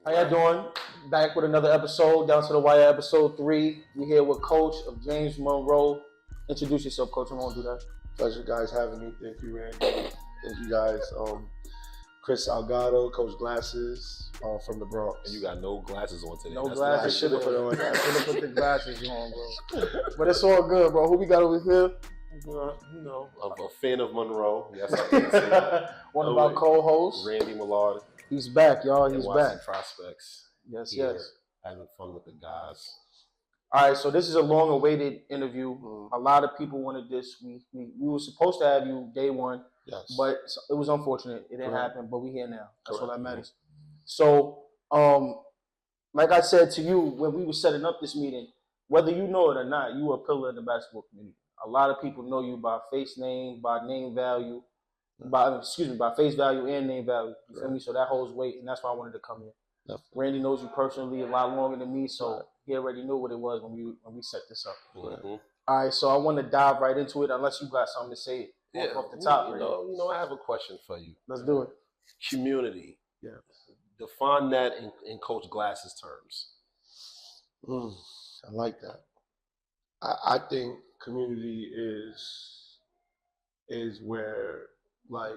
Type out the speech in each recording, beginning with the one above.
How y'all doing? Back with another episode, Down to the Wire, episode 3. We're here with Coach of James Monroe. Introduce yourself, Coach. I won't do that. Pleasure, guys, having me. Thank you, Randy. Thank you, guys. Chris Salgado, Coach Glasses, from the Bronx. And you got no glasses on today. No glasses. I should have put on. I should have put the glasses on, bro. But it's all good, bro. Who we got over here? You know, a fan of Monroe. Yes, I can say that. One of our co-hosts, Randy Millard. He's back, y'all. He's back. Prospects. Yes, here, yes. Having fun with the guys. All right, so this is a long-awaited interview. A lot of people wanted this. We were supposed to have you day one, Yes. but it was unfortunate. It didn't Correct. happen, but we're here now. That's Correct. all that matters. So, like I said to you when we were setting up this meeting, whether you know it or not, you are a pillar in the basketball community. A lot of people know you by face name, by name value, by face value and name value. You feel me? So that holds weight, and that's why I wanted to come here. Definitely. Randy knows you personally a lot longer than me, so he already knew what it was when we set this up. Mm-hmm. All right, so I want to dive right into it, unless you got something to say off the top. You know, I have a question for you. Let's do it. Community. Yeah. Define that in Coach Glasses terms. I like that. I think community is where, like,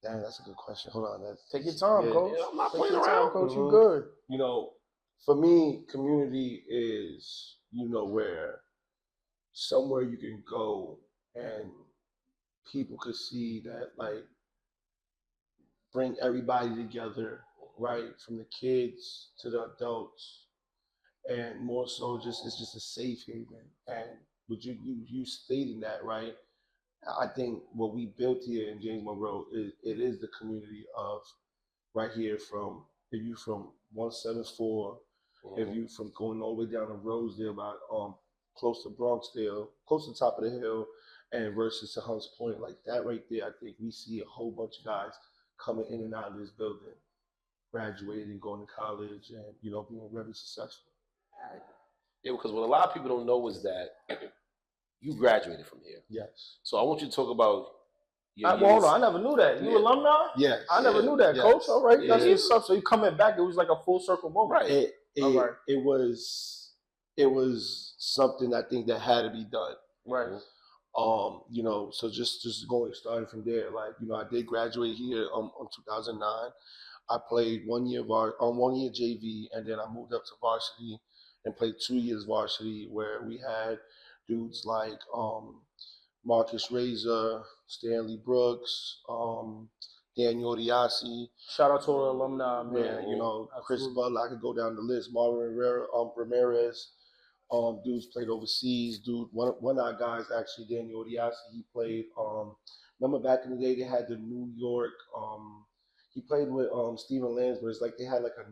damn, that's a good question. Hold on. Take your time, Coach. Yeah, I'm not Take playing your around. time, Coach. You good. You know, for me, community is, where somewhere you can go and people could see that, like, bring everybody together, right? From the kids to the adults. And more so, it's just a safe haven. And with you stating that, right? I think what we built here in James Monroe is the community of right here from, if you from 174, if you from going all the way down to Rosedale, about close to Bronxdale, close to the top of the hill, and versus to Hunts Point, like that right there, I think we see a whole bunch of guys coming in and out of this building, graduating, going to college, and being very successful. Yeah, because what a lot of people don't know is that you graduated from here. Yes. So I want you to talk about your Hold on, I never knew that. You alumni? Yes. I never knew that, yes. Coach. All right, that's Yeah. what's up. So you coming back, it was like a full circle moment. Right. It was something I think that had to be done. Right. So just starting from there, like, I did graduate here on 2009. I played 1 year 1 year JV, and then I moved up to varsity and played 2 years varsity, where we had dudes like Marcus Razor, Stanley Brooks, Daniel Diassi. Shout out to all the alumni, man. Chris Absolutely. Butler. I could go down the list. Marvin Ramirez. Dudes played overseas. One of our guys, actually, Daniel Diassi, he played. Remember back in the day, they had the New York. He played with Stephen Lansbury. It's like they had like a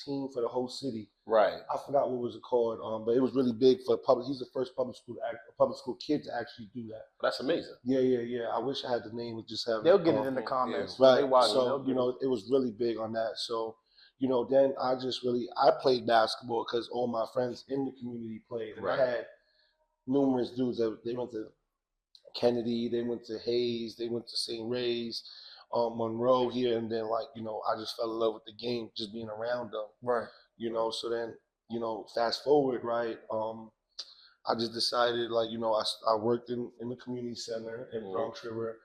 team for the whole city. Right. I forgot what was it called. But it was really big for public. He's the first public school kid to actually do that. That's amazing. Yeah. I wish I had the name. Just have They'll get it in the comments. right. They watch So it was really big on that. So then I played basketball because all my friends in the community played, and Right. I had numerous dudes that they went to Kennedy, they went to Hayes, they went to St. Ray's. Monroe here, and then I just fell in love with the game just being around them. Right. So then fast forward, right? I just decided I worked in the community center in Bronx River.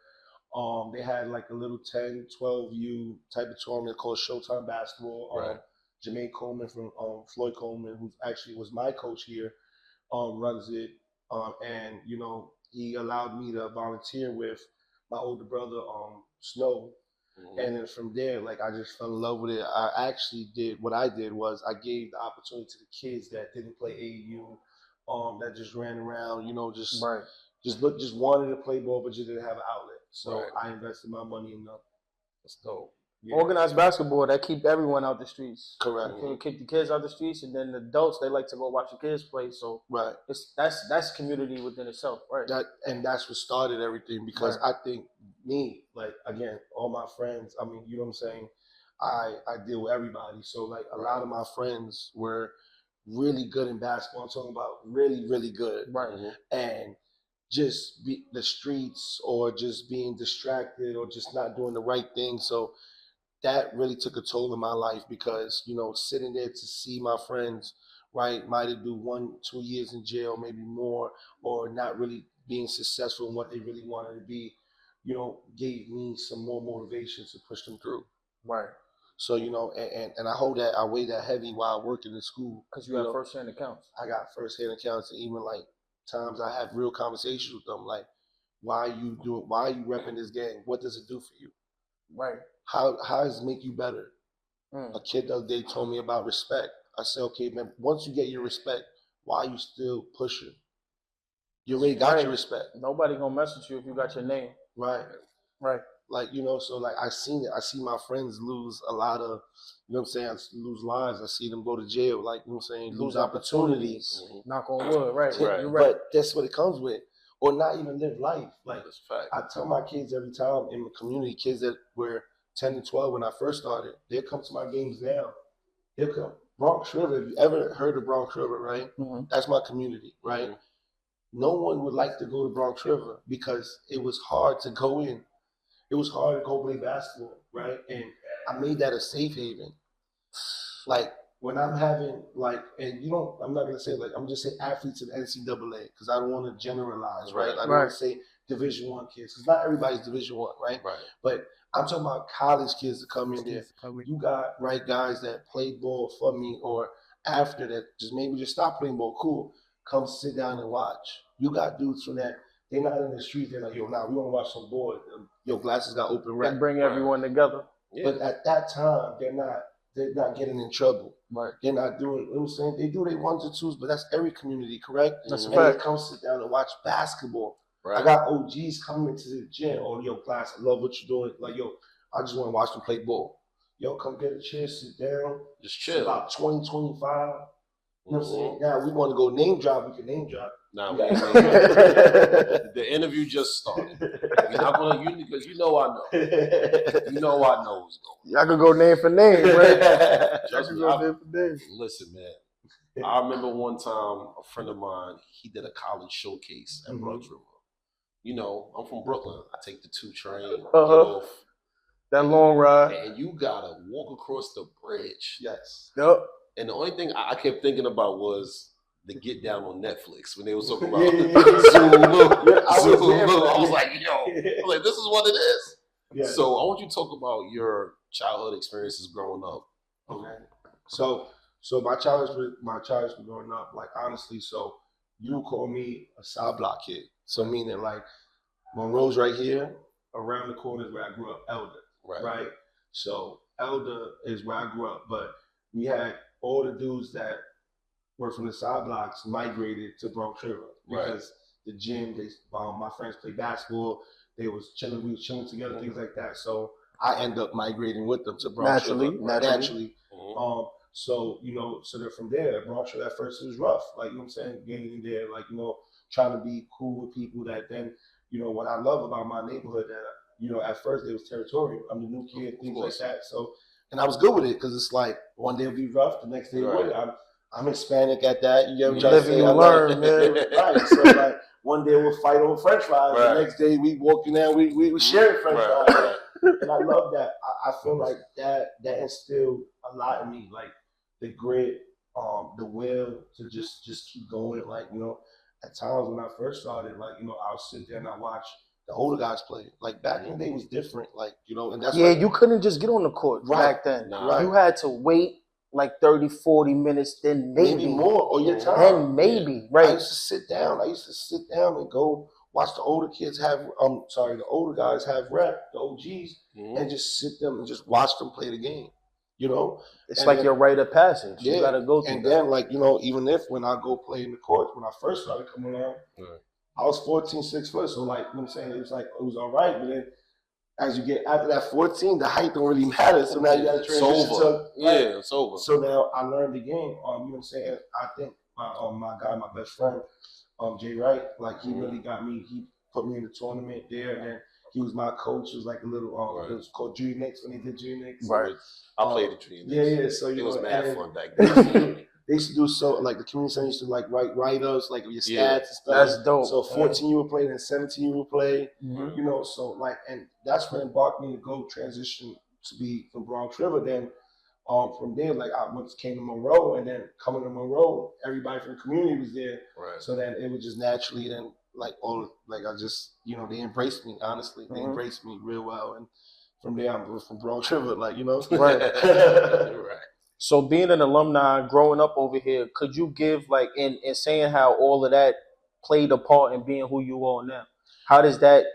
They had like a little 10, 12U type of tournament called Showtime Basketball. Right. Jermaine Coleman from Floyd Coleman, who actually was my coach here, runs it. And he allowed me to volunteer with my older brother, Snow. And then from there, I just fell in love with it. What I did was I gave the opportunity to the kids that didn't play AAU, that just ran around, just wanted to play ball, but just didn't have an outlet. So I invested my money in them. That's dope. Yeah. Organized basketball that keep everyone out the streets. Correct. You kick the kids out the streets, and then the adults, they like to go watch the kids play. So Right. That's community within itself, right? That's what started everything, because I think again, all my friends, I mean, you know what I'm saying? I deal with everybody. So a lot of my friends were really good in basketball. I'm talking about really, really good. Right. And just the streets, or just being distracted, or just not doing the right thing. So that really took a toll in my life because, you know, sitting there to see my friends, right, might have do 1-2 years in jail, maybe more, or not really being successful in what they really wanted to be, you know, gave me some more motivation to push them through. Right. So, you know, and I weigh that heavy while working in school. Because you have first-hand accounts. I got first-hand accounts, and even like times I have real conversations with them, like, why are you repping this gang? What does it do for you? Right. How does it make you better? A kid the other day told me about respect. I said, okay, man, once you get your respect, why are you still pushing? You already got your respect. Nobody gonna mess with you if you got your name. Right. Right. Like, you know, so like I seen it. I see my friends lose a lot of, you know what I'm saying, lose lives. I see them go to jail, like, you know what I'm saying, lose opportunities. Knock on wood, right. Right. But that's what it comes with. Or not even live life. Like, That's a fact. I tell my kids every time in the community, kids that were 10 and 12 when I first started, they'll come to my games now. They'll come. Bronx River, if you ever heard of Bronx River, right? That's my community, right? No one would like to go to Bronx River because it was hard to go in. It was hard to go play basketball, right? And I made that a safe haven. Like, when I'm having, like, and you know, I'm not going to say, like, I'm just saying athletes in NCAA because I don't want to generalize, right? I don't want to say Division I kids because not everybody's Division I, right? But I'm talking about college kids that come in there. You got, right, guys that played ball for me or after that just stop playing ball. Cool. Come sit down and watch. You got dudes from that. They're not in the street. They're like, yo, now we want to watch some ball. Your glasses got open rec. And bring everyone together. Yeah. But at that time, they're not getting in trouble. Right. They're not doing, you know what I'm saying? They do their ones and twos, but that's every community, correct? That's and fact. they come sit down and watch basketball. Right. I got OGs coming into the gym. Oh, yo, class, I love what you're doing. Like, yo, I just want to watch them play ball. Yo, come get a chair, sit down. Just chill. It's about 20, 25. You know what I'm saying? Now we want to go name drop. We can name drop. Now the interview just started. You're not gonna, because you know I know. You know I know what's going on. Y'all can go name for name, right? Listen, man. I remember one time a friend of mine, he did a college showcase at Bronx River. You know, I'm from Brooklyn. I take the 2 train, get off. That long ride. And you gotta walk across the bridge. Yes. Yep. And the only thing I kept thinking about was the Get Down on Netflix when they was talking about Zulu. I was like, this is what it is. Yeah. So I want you to talk about your childhood experiences growing up. Okay. So my childhood growing up, like, honestly, so you call me a South Block kid. So meaning, like, Monroe's right here, around the corner is where I grew up, Elder. Right? So Elder is where I grew up, but we had all the dudes that were from the side blocks migrated to Bronx River because the gym, my friends played basketball, we was chilling together, things like that. So I end up migrating with them to Bronx River. Naturally. So, you know, so they're from there. Bronx River at first it was rough, like, you know what I'm saying, getting in there, like, you know, trying to be cool with people that then, you know, what I love about my neighborhood that, you know, at first it was territorial. I'm the new kid, things like that. So, and I was good with it because it's like one day it'll be rough, the next day it would. I'm Hispanic at that. You get what I'm trying to say? You learn, man. Right. So, like, one day we'll fight over French fries. The next day we walking down, we sharing French fries. And I love that. I feel like that instilled a lot in me, like the grit, the will to just keep going. Like, you know, at times when I first started, like, you know, I'll sit there and I watch the older guys play. Like, back in the day it was different. Like, you know, and that's you couldn't just get on the court back then. You had to wait like 30, 40 minutes, then maybe more, or your time. Then maybe, right. I used to sit down and go watch the older kids the older guys have rep, the OGs, and just sit them and just watch them play the game. You know? It's and like then, your rite of passage. You gotta go through and then, like, you know, even if when I go play in the courts, when I first started coming around, I was 14, 6 foot. So, like, you know what I'm saying, it was all right, but then as you get after that 14, the height don't really matter. So now you got to transition to it's over. So now I learned the game. You know what I'm saying? I think my best friend, Jay Wright, like, he really got me. He put me in the tournament there, and then he was my coach. It was like a little it was called Junior Knicks when they did Junior Knicks. Right. I played the Junior Knicks. Yeah. So it was mad fun back then. They used to do so, like, the community center used to, like, write us, like, your stats and stuff. That's dope. So 14 you would play, then 17 you would play, you know, so, like, and that's when embarked me to go transition to be from Bronx River. Then from there, like I came to Monroe, and then coming to Monroe, everybody from the community was there. Right. So then it was just naturally then like I just they embraced me. Honestly, they embraced me real well, and from there I'm from Bronx River, like Right. Right. So being an alumni, growing up over here, could you give like in saying how all of that played a part in being who you are now? How does that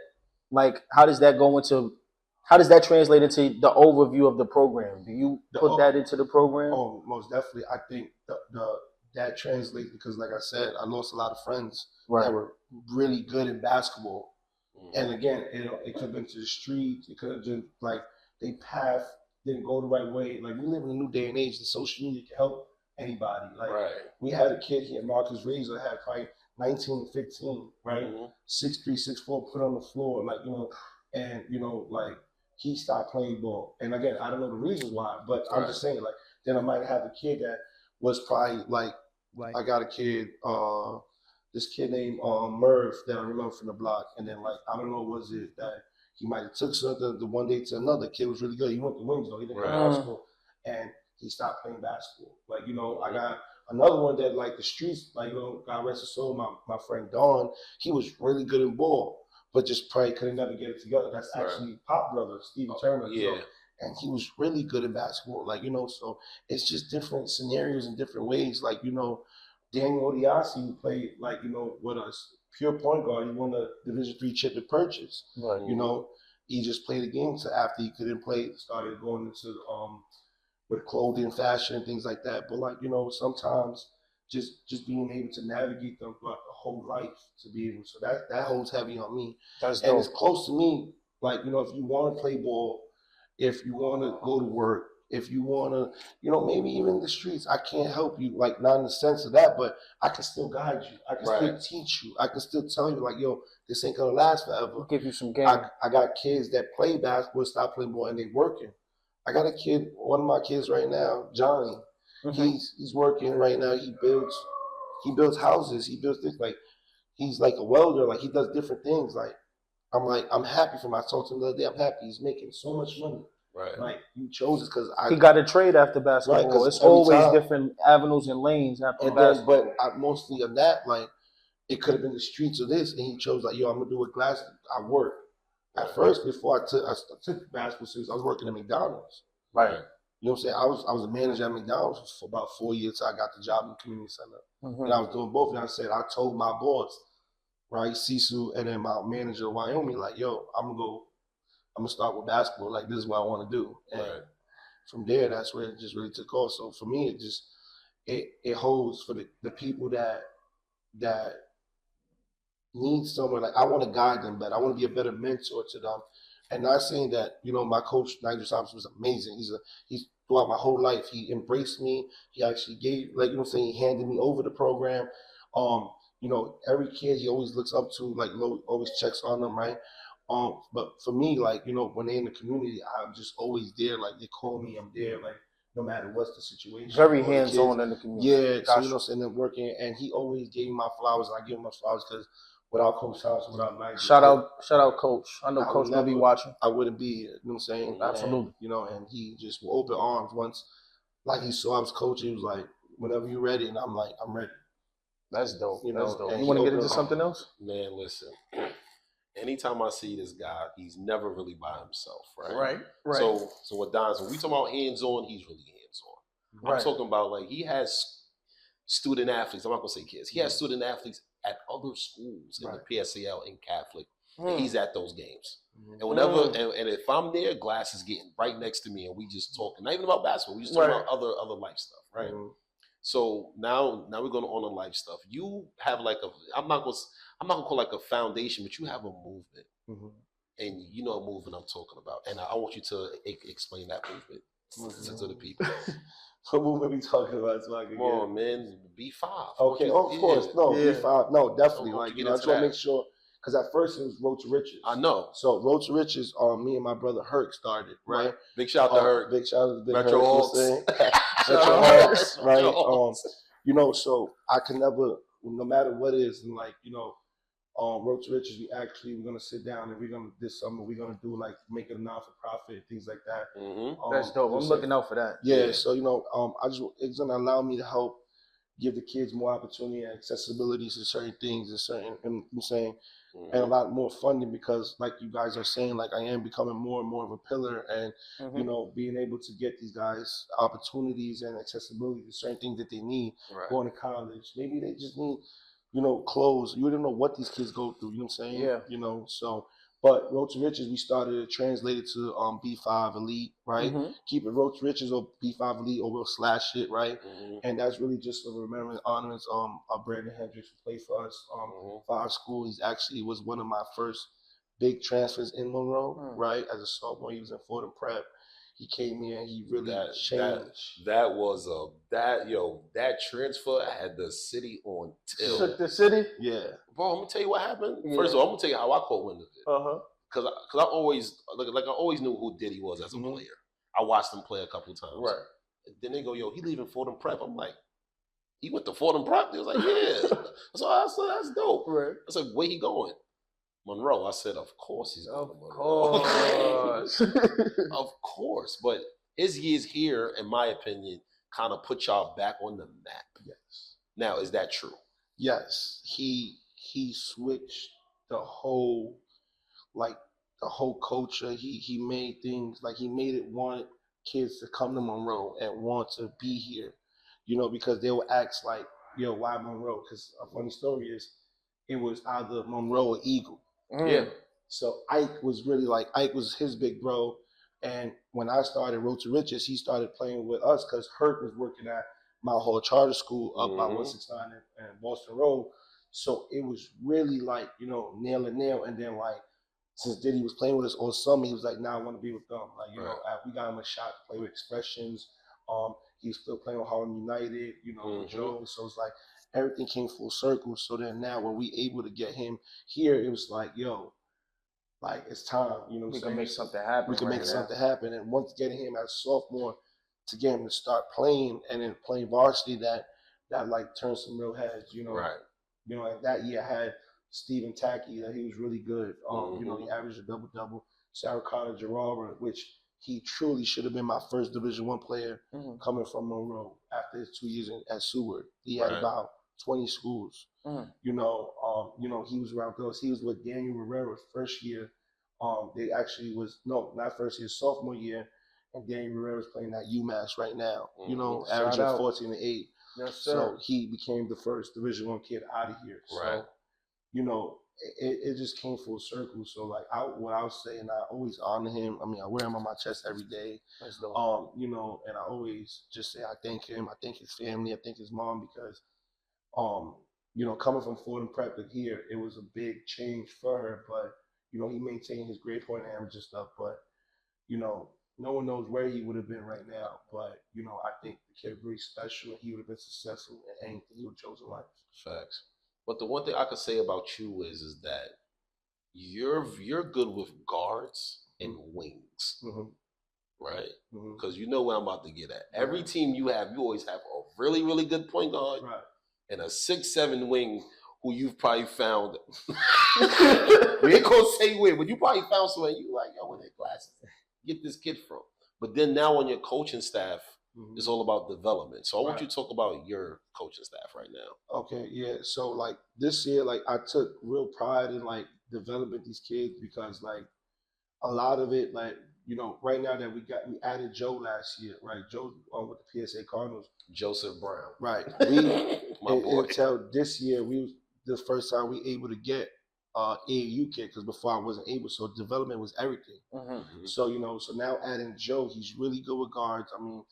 translate into the overview of the program? Do you put that into the program? Oh, most definitely. I think that translates because, like I said, I lost a lot of friends that were really good in basketball. And again, it could have been to the streets. It could have been like their path didn't go the right way. Like we live in a new day and age. The social media can help anybody. Like we had a kid here, Marcus Razor, had probably 19, 15, right? 6'3", 6'4", put on the floor, like and like he stopped playing ball. And again, I don't know the reasons why, but I'm just saying, like then I might have a kid that was probably like I got a kid. This kid named Merv that I remember from the block, and then like I don't know, was it that he might have took something the one day to another. Kid was really good. He went to Wings though. He didn't go to high school, and he stopped playing basketball. Like I got another one that like the streets, like God rest his soul, my friend Don. He was really good in ball, but just probably couldn't never get it together. That's actually Pop brother Stevie Turner. Yeah. So, and he was really good in basketball. Like so it's just different scenarios in different ways. Like Daniel Odiasi, who played like with us, pure point guard. He won the Division III chip at Purchase. Right. He just played the game. So after he couldn't play, started going into with clothing, fashion, and things like that. But like sometimes just being able to navigate them throughout the whole life to be able. So that holds heavy on me. That's and dope. It's close to me. Like if you want to play ball, if you want to go to work. If you want to, maybe even the streets, I can't help you, like not in the sense of that, but I can still guide you. I can still teach you. I can still tell you, like, this ain't gonna last forever. I'll give you some game. I got kids that play basketball, stop playing ball, and they working. I got a kid, one of my kids right now, Johnny. He's working right now. He builds houses. He builds things like he's like a welder. Like he does different things. I'm happy for him. I talked to him the other day. I'm happy. He's making so much money. Right. Like you chose it because he got a trade after basketball. It's always different avenues and lanes after basketball. But mostly of that, like it could have been the streets of this, and he chose like, I'm gonna do it glass. I work. At first, before I took basketball serious, I was working at McDonald's. Right. You know what I'm saying? I was a manager at McDonald's for about 4 years till I got the job in the community center. And I was doing both. And I said, I told my boss, right, Sisu, and then my manager of Wyoming, like, I'm gonna start with basketball. Like this is what I want to do. And from there, that's where it just really took off. So for me, it holds for the people that need someone. Like I want to guide them better. I want to be a better mentor to them. And not saying that my coach Nigel Thompson was amazing. He's throughout my whole life. He embraced me. He actually gave he handed me over the program. Every kid he always looks up to, like always checks on them, right? But for me, like, when they're in the community, I'm just always there. Like they call me, I'm there, like no matter what's the situation. Very hands-on in the community. Yeah, gotcha. So and working, and he always gave me my flowers, and I give him my flowers because without Coach Thompson, without Nigel. Shout out Coach. I know Coach will be watching. I wouldn't be here, you know what I'm saying? Absolutely. And he just with open arms once, like he saw I was coaching, he was like, whenever you're ready, and I'm like, I'm ready. That's dope. That's dope. And you want to get into something else? Man, listen. Anytime I see this guy, he's never really by himself, right? Right. So what Don's, when we talk about hands-on, he's really hands-on. I'm talking about like he has student athletes. I'm not gonna say kids. He has student athletes at other schools in the PSAL and Catholic. And he's at those games. And whenever and if I'm there, Glass is getting right next to me, and we just talking. Not even about basketball. We just talking about other life stuff, right? So now we're going on the life stuff. You have like I'm not gonna call it like a foundation, but you have a movement, and you know what movement I'm talking about. And I want you to explain that movement to the people. What movement we talking about? So Come on, man, B5. Okay, of course, no, B5, no, definitely. I I just want to make sure. Because at first it was Road to Riches. I know. So Road to Riches, me and my brother Herc started, right? Big shout out to Herc. Big shout out to Big Retro Hawks. Retro Hawks, right? So I can never, no matter what it is, and like, Road to Riches, we're gonna sit down and this summer we're gonna do like make it a non-for-profit, things like that. That's dope. I'm looking out for that. Yeah, so it's gonna allow me to help give the kids more opportunity and accessibility to certain things and I'm saying, and a lot more funding because, like you guys are saying, like I am becoming more and more of a pillar, and being able to get these guys opportunities and accessibility to certain things that they need going to college. Maybe they just need, clothes. You don't know what these kids go through. You know what I'm saying? Yeah. So. But Road to Riches, we started to translate it to B5 Elite, right? Keep it Road to Riches or B5 Elite, or we'll slash it, right? And that's really just a remembrance, honors Brandon Hendricks, who played for us for our school. He's actually was one of my first big transfers in Monroe, right? As a sophomore, he was in Fordham Prep. He came here and he really changed. That transfer had the city on tilt. Shook the city? Yeah. Bro, I'm gonna tell you what happened. First of all, I'm gonna tell you how I caught wind of it. Because I always I always knew who Diddy was as a player. I watched him play a couple times. Right. And then they go, yo, he leaving Fordham Prep. I'm like, he went to Fordham Prep? They was like, yeah. So I said, that's dope. Right. I said, where he going? Monroe. I said, of course he's going to Monroe. Of course. But his years here, in my opinion, kind of put y'all back on the map. Yes. Now, is that true? Yes. He switched the whole culture. He made things like he made it want kids to come to Monroe and want to be here, because they would ask like, yo, why Monroe? Because a funny story is it was either Monroe or Eagle. Yeah. So Ike was his big bro. And when I started Road to Riches, he started playing with us because Hurt was working at Mount Hall Charter School up by 169 and Boston Road. So it was really like, nail and nail. And then like, since Diddy was playing with us all summer, he was like, nah, I want to be with them. Like, we got him a shot to play with Expressions. He was still playing with Harlem United, with Joe. So it's like everything came full circle. So then now when we able to get him here, it was like, yo, like it's time. We can make something happen. We can make something happen. And once getting him as a sophomore to get him to start playing and then playing varsity, that like turned some real heads, Right. And that year I had Stephen Tacky, that he was really good. He averaged a double-double. Sarah Carter Gerard, which he truly should have been my first Division I player coming from Monroe after his 2 years at Seward. He had about 20 schools. He was around those. He was with Daniel Rivera's first year. They actually was not first year, sophomore year, and Daniel Rivera's playing at UMass right now. Averaging 14 and 8. Yes, sir. So he became the first Division I kid out of here. Right. So, it just came full circle. So like what I was saying, I always honor him. I mean, I wear him on my chest every day. That's dope. And I always just say I thank him, I thank his family, I thank his mom, because coming from Fordham Prep to here, it was a big change for her. But he maintained his grade point average and stuff. But no one knows where he would have been right now. But I think the kid really special, and he would have been successful in anything he would have chosen life. Facts. But the one thing I could say about you is that you're good with guards and wings, right? Because you know where I'm about to get at. Every team you always have a really, really good point guard and a 6'7" wing who you've probably found. We ain't gonna say where, but you probably found somewhere. You like, yo, where their glasses? Get this kid from. But then now on your coaching staff, it's all about development. So I want you to talk about your coaching staff right now. Okay, yeah. So like this year, like I took real pride in like developing these kids, because like a lot of it, like right now that we added Joe last year, right? Joe with the PSA Cardinals. Joseph Brown. Right. My boy. Until this year, the first time we able to get AAU kid, because before I wasn't able. So development was everything. So so now adding Joe, he's really good with guards. I mean,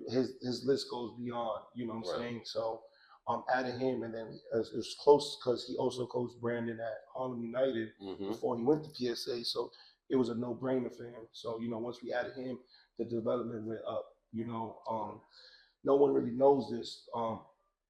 his list goes beyond. You know what I'm saying? So adding him, and then it was close because he also coached Brandon at Harlem United before he went to PSA. So it was a no-brainer for him. So once we added him, the development went up. No one really knows this.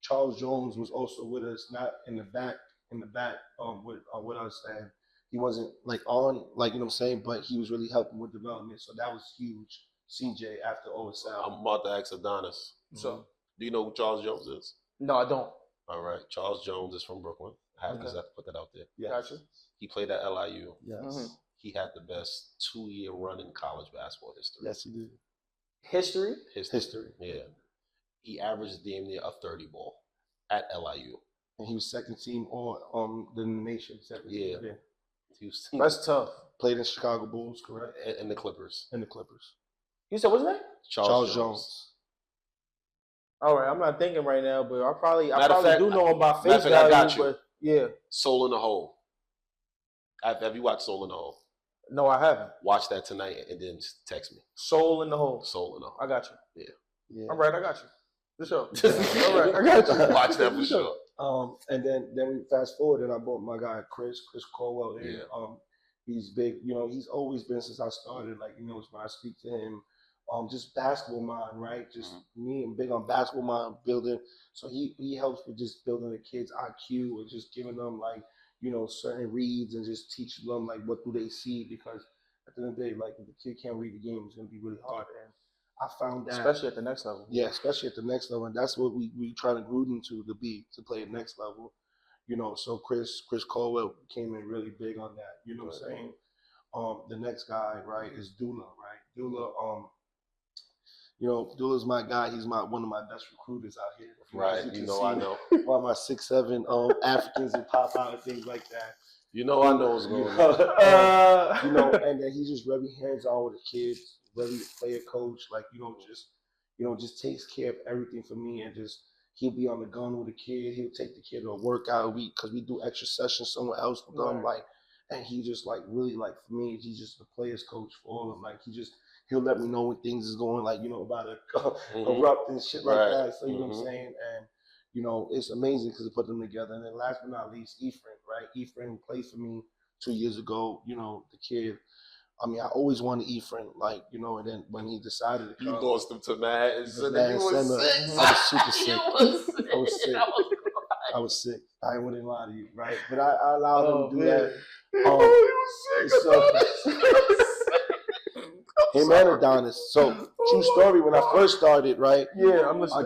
Charles Jones was also with us, not in the back with us, and he wasn't like on, like, what I'm saying, but he was really helping with development. So that was huge. CJ after OSL. I'm about to ask Adonis. So, do you know who Charles Jones is? No, I don't. All right. Charles Jones is from Brooklyn. I just have to put that out there. Yes. Gotcha. He played at LIU. Yes. Mhm. He had the best 2-year run in college basketball history. Yes, he did. History? History. Yeah. He averaged damn near a 30 ball at LIU. And he was second team on the nation. Yeah. Team. He was That's tough. Played in Chicago Bulls, correct? and the Clippers. And the Clippers. You said what's his name? Charles Jones. All right, I'm not thinking right now, but I probably fact, do know him by matter face of fact, I value. got you. But yeah, Soul in the Hole. Have you watched Soul in the Hole? no, I haven't. Watch that tonight and then text me. Soul in the hole. Soul in the Hole. I got you. Yeah. All right, I got you. For sure. All right, I got you. Watch that for sure. And then we fast forward, and I brought my guy Chris Colwell in. Yeah. He's big. You know, he's always been since I started. Like, you know, when I speak to him, just basketball mind, right? Just me and big on basketball mind building. So he helps with just building the kids' IQ and just giving them like, you know, certain reads and just teaching them like what do they see, because at the end of the day, like if the kid can't read the game, it's gonna be really hard. And I found that, Especially at the next level. yeah, especially at the next level, and that's what we try to groom them to play at next level. You know, so Chris Colwell came in really big on that. You know what I'm saying? The next guy, right, is Dula, right? Dula, you know, Dula's my guy. He's one of my best recruiters out here. Right, you know, I know. One of my 6'7" Africans that pop out and things like that. You know, I know what's going on. You know, and then he's just very hands-on with the kids, very player coach. Like, just takes care of everything for me, and just he'll be on the gun with the kid. He'll take the kid to a workout because we do extra sessions somewhere else with them. Like, and he just like really like for me, he's just the players coach for all of them. Like he'll let me know when things is going like, you know, about to erupt and shit like that. So you know what I'm saying? And you know, it's amazing because I put them together. And then last but not least, Ephraim, right? Ephraim played for me 2 years ago. You know, the kid. I mean, I always wanted Ephraim, like, you know, and then when he decided to come, you lost him to Matt and said that you was sick. I was super sick. I was sick. I was sick. I wouldn't lie to you, right? But I allowed him to do that. Him and Adonis. So true story. When I first started, right? Yeah, I'm listening.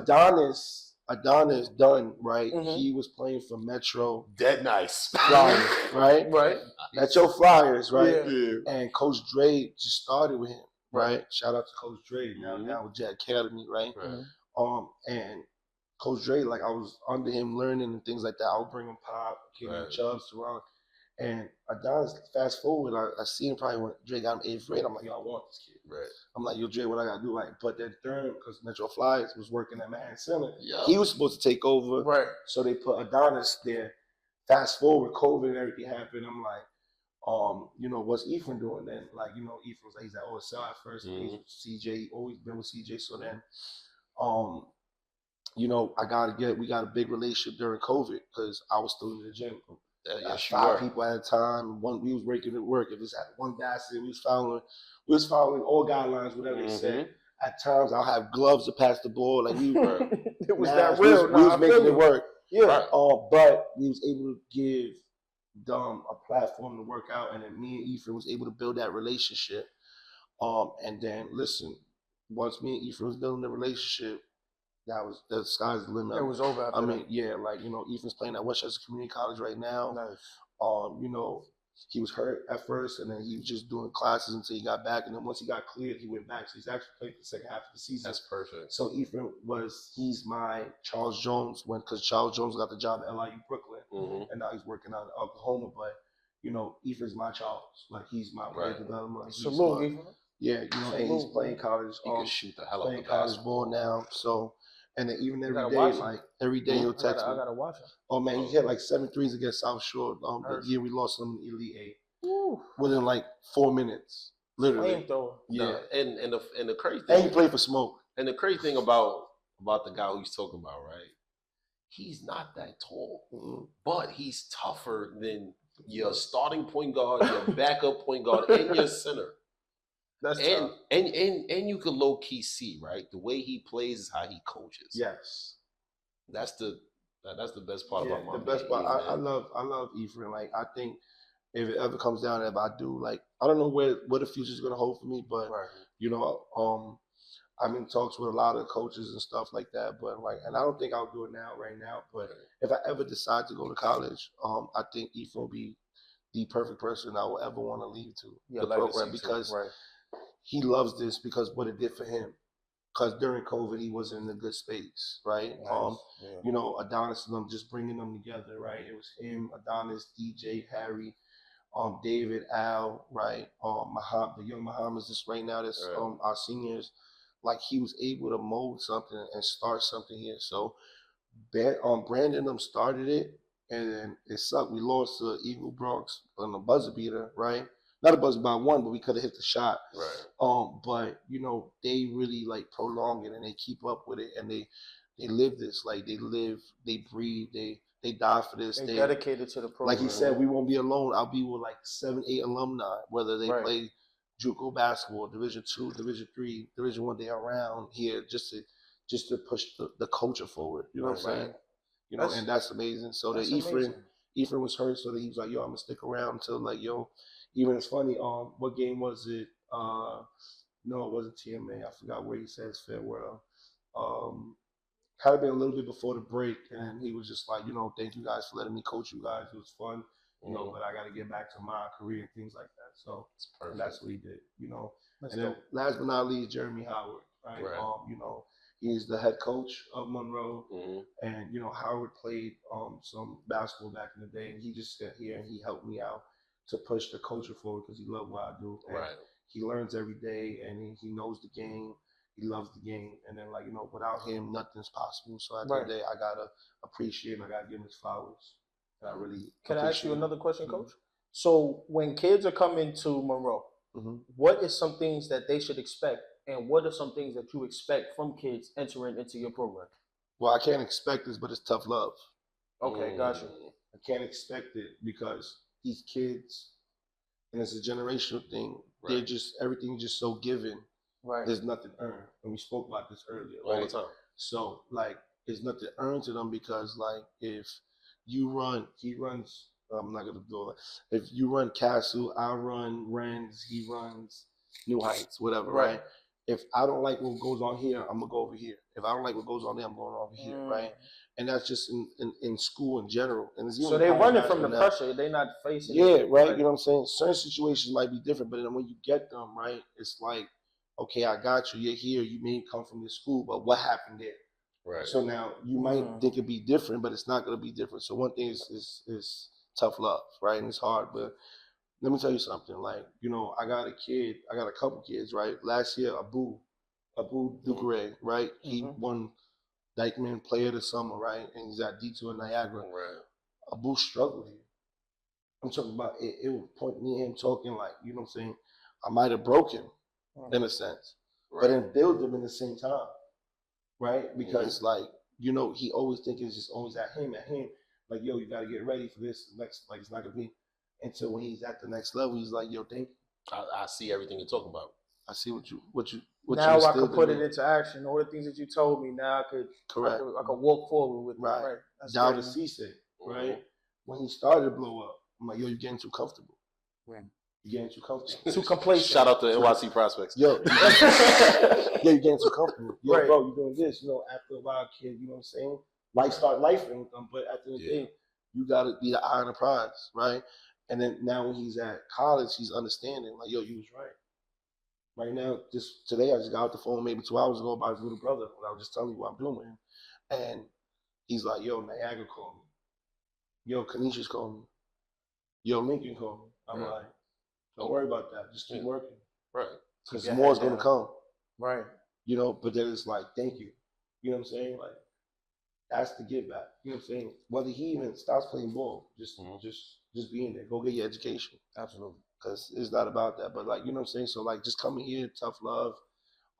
Adonis done, right? He was playing for Metro. Dead nice. Flyers, right? Right. Metro Flyers, right? Yeah. And Coach Dre just started with him, right? Shout out to Coach Dre. Now with Jet Academy, right? And Coach Dre, like I was under him learning and things like that. I would bring him Pop, give him Chubbs around. And Adonis, fast forward, I see him probably when Dre got him 8th grade. I'm like, yo, I want this kid. Right. I'm like, yo, Dre, what I got to do? Like, but then third, because Metro Flyers was working at Manhattan Center. Yeah. He was supposed to take over. Right. So they put Adonis there. Fast forward, COVID and everything happened. I'm like, you know, what's Ephraim doing then? Like, you know, Ephraim was like, he's at OSL at first. He's with CJ, always been with CJ. So then, you know, we got a big relationship during COVID because I was still in the gym. Yes, 5 people at a time. We was breaking at work. If it's at one basket, we was following all guidelines, whatever they said. At times, I'll have gloves to pass the ball. Like we were, it was that real. We was making it work. Yeah. But we was able to give them a platform to work out, and then me and Ephraim was able to build that relationship. And then listen, once me and Ephraim was building the relationship, the sky's the limit. It was over after that. Yeah, like, you know, Ephraim's playing at Westchester Community College right now. Nice. You know, he was hurt at first, and then he was just doing classes until he got back. And then once he got cleared, he went back. So he's actually played the second half of the season. That's perfect. So Ephraim he's my Charles Jones because Charles Jones got the job at LIU Brooklyn, and now he's working out in Oklahoma. But, you know, Ephraim's my Charles. Like, he's my player development. Salute. Yeah, you know, and he's playing college. He can shoot the hell out of the college ball now. So, and then even every day he'll text me. I gotta watch him. Oh man, he hit like 7 threes against South Shore. The year we lost him in Elite 8. Within like 4 minutes, literally. Yeah, and the crazy thing. And he played for Smoke. And the crazy thing about the guy who he's talking about, right? He's not that tall, but he's tougher than your starting point guard, your backup point guard, and your center. That's tough. And you could low key see, right? The way he plays is how he coaches. Yes, that's the best part about my the best part. I love Ephraim. Like, I think if it ever comes down to it, I do, like, I don't know what the future's gonna hold for me, but you know, I'm in talks with a lot of coaches and stuff like that. But like, and I don't think I'll do it right now. But if I ever decide to go to college, I think Ethan will be the perfect person I will ever want to lead to the program because he loves this because what it did for him. Because during COVID, he wasn't in a good space, right? Nice. You know, Adonis and them just bringing them together, right? It was him, Adonis, DJ, Harry, David, Al, right? The young Muhammad's just right now. That's our seniors. Like he was able to mold something and start something here. So, Brandon them started it, and then it sucked. We lost to Eagle Bronx on the buzzer beater, right? Not a buzzer by one, but we could have hit the shot. Right. But you know, they really like prolong it and they keep up with it and they live this. Like they live, they breathe, they die for this. They dedicated to the program. Like he said, we won't be alone. I'll be with like 7, 8 alumni, whether they play JUCO basketball, Division II, Division III, Division I. They around here just to push the culture forward. You know what I'm saying? You know, and that's amazing. So that Ephraim was hurt, so that he was like, yo, I'm gonna stick around until like, yo. Even it's funny, what game was it? No, it wasn't TMA. I forgot where he said his farewell. Had been a little bit before the break, and he was just like, you know, thank you guys for letting me coach you guys. It was fun, you know, but I got to get back to my career and things like that. So that's what he did, you know. And then last but not least, Jeremy Howard, right? You know, he's the head coach of Monroe, and you know, Howard played some basketball back in the day, and he just sat here and he helped me out to push the culture forward because he loved what I do. And he learns every day, and he knows the game. He loves the game, and then like, you know, without him, nothing's possible. So at the end of the day, I gotta appreciate him. I gotta give him his flowers. And I really can I ask you another question, Coach? So when kids are coming to Monroe, what is some things that they should expect, and what are some things that you expect from kids entering into your program? Well, I can't expect this, but it's tough love. Okay, gotcha. I can't expect it because these kids, and it's a generational thing. They're just everything's just so given. There's nothing earned, and we spoke about this earlier. All the time. So like, there's nothing earned to them because like, if you run, he runs. I'm not gonna do it. If you run Castle, I run Renz. He runs New Heights, whatever, right? If I don't like what goes on here, I'm gonna go over here. If I don't like what goes on there, I'm going over here, right? And that's just in school in general. And it's so they're running from the pressure. They're not facing it. Right? You know what I'm saying? Certain situations might be different, but then when you get them, right, it's like, okay, I got you. You're here. You may come from this school, but what happened there? Right. So now you might think it'd be different, but it's not going to be different. So one thing is tough love, right? And it's hard, but let me tell you something. Like, you know, I got a couple kids, right? Last year, Abu Ducre, right? He won Dykeman Player of the Summer, right? And he's at D2 in Niagara. Right. Abu struggled here. I'm talking about it would point me and him talking like, you know what I'm saying? I might have broken in a sense, but then build them in the same time, right? Because like, you know, he always thinking it's just always at him. Like, yo, you got to get ready for this next. Like, it's not gonna be until when he's at the next level. He's like, yo, thank you. I see everything you're talking about. I see what you. Now I can put it into action. All the things that you told me, now I could walk forward with. Right. Down to Cisse, right? When he started to blow up, I'm like, yo, you're getting too comfortable. You're getting too comfortable. Too complacent. Shout out to NYC prospects. Yo, you're getting too comfortable. Yo, bro, you're doing this. You know, after a while, kid, you know what I'm saying? Life start lifing with them, but at the end of the day, you got to be the eye on the prize, right? And then now when he's at college, he's understanding, like, yo, you was right. Right now, just today, I just got off the phone maybe 2 hours ago about his little brother, and I was just telling you what I'm doing with him. And he's like, yo, Niagara called me. Yo, Kanisha's called me. Yo, Lincoln called me. I'm like, don't worry about that. Just keep working. Right. Because more is going to come. Right. You know, but then it's like, thank you. You know what I'm saying? Like, that's the give back. You know what I'm saying? Whether he even stops playing ball, just being there. Go get your education. Absolutely. Because it's not about that. But like, you know what I'm saying? So like, just coming here, tough love.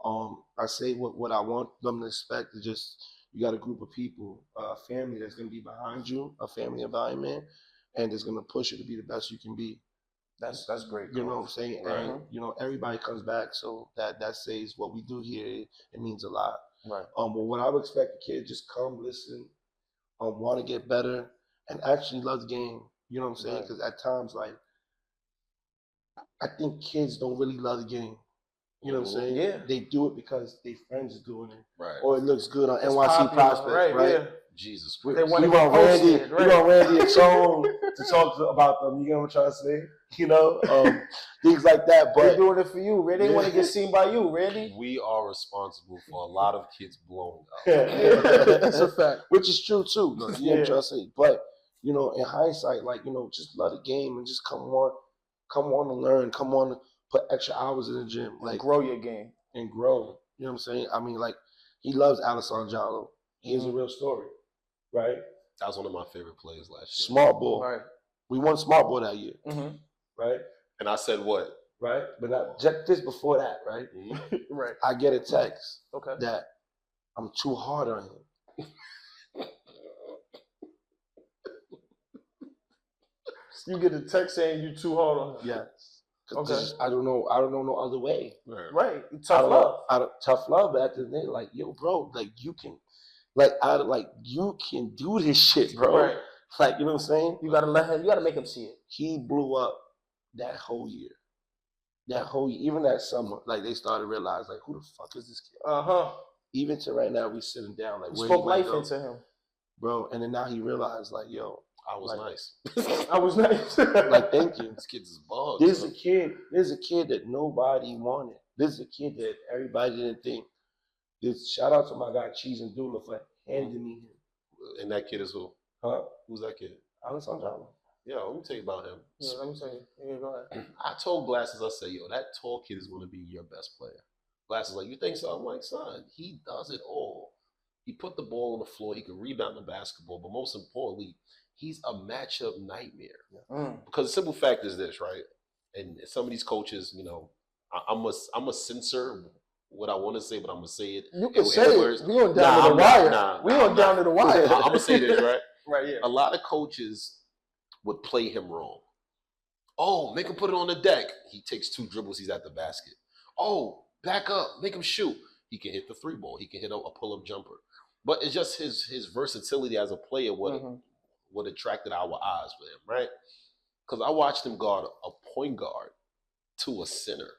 I say what I want them to expect is just, you got a group of people, a family that's going to be behind you, a family environment, and is going to push you to be the best you can be. That's great. You know what I'm saying? And you know, everybody comes back, so that says what we do here, it means a lot. Right. But what I would expect the kids, just come, listen, want to get better, and actually love the game. You know what I'm saying? Because at times, like, I think kids don't really love the game. You know what I'm saying? Yeah. They do it because their friends are doing it. Right. Or it looks good on It's NYC popular, Prospects, right? Yeah. Jesus They Christ. want We to want get Randy. posted, We want Randy and Tone to talk about them. You know what I'm trying to say? You know, things like that. But they're doing it for you, Randy. They want to get seen by you, Randy. We are responsible for a lot of kids blowing up. That's a fact. Which is true too. No, you know what I'm trying to say. But you know, in hindsight, like just love the game and just come on to learn, come on to put extra hours in the gym, like grow your game and grow. You know what I'm saying? I mean, like he loves Salgado. He is a real story, right? That was one of my favorite plays last year. Smart ball. Right. We won smart ball that year, right? And I said what? Right, but not just before that, right? Right. I get a text Okay. that I'm too hard on him. You get a text saying you too hard on him. Yes. Okay. I don't know no other way. Right. Tough love. Tough love. But at the end of the day, like, yo, bro, like you can, you can do this shit, bro. Right. Like, you know what I'm saying? You gotta make him see it. He blew up that whole year. Even that summer, like they started to realize, like, who the fuck is this kid? Even to right now, we sitting down, like, where spoke life into him, bro. And then now he realized, like, yo, I was nice. I was nice. Like, thank you. This kid's bugs. There's a kid that nobody wanted. This is a kid that everybody didn't think. Shout out to my guy Cheese and Dula for handing me him. And that kid is who? Huh? Who's that kid? Salgado. Yeah, let me tell you about him. Yeah, let me tell you. Yeah, go ahead. I told Glasses, I said, yo, that tall kid is going to be your best player. Glasses like, you think so? I'm like, son, he does it all. He put the ball on the floor. He can rebound the basketball. But most importantly, he's a matchup nightmare. Because the simple fact is this, right? And some of these coaches, you know, I'm a censor what I want to say, but I'm going to say it. You can say it. We on down to the wire. We on down to the wire. I'm going to say this, right? Right, yeah. A lot of coaches would play him wrong. Oh, make him put it on the deck. He takes 2 dribbles. He's at the basket. Oh, back up. Make him shoot. He can hit the 3 ball. He can hit a pull-up jumper. But it's just his versatility as a player what attracted our eyes with him, right? Because I watched him guard a point guard to a center.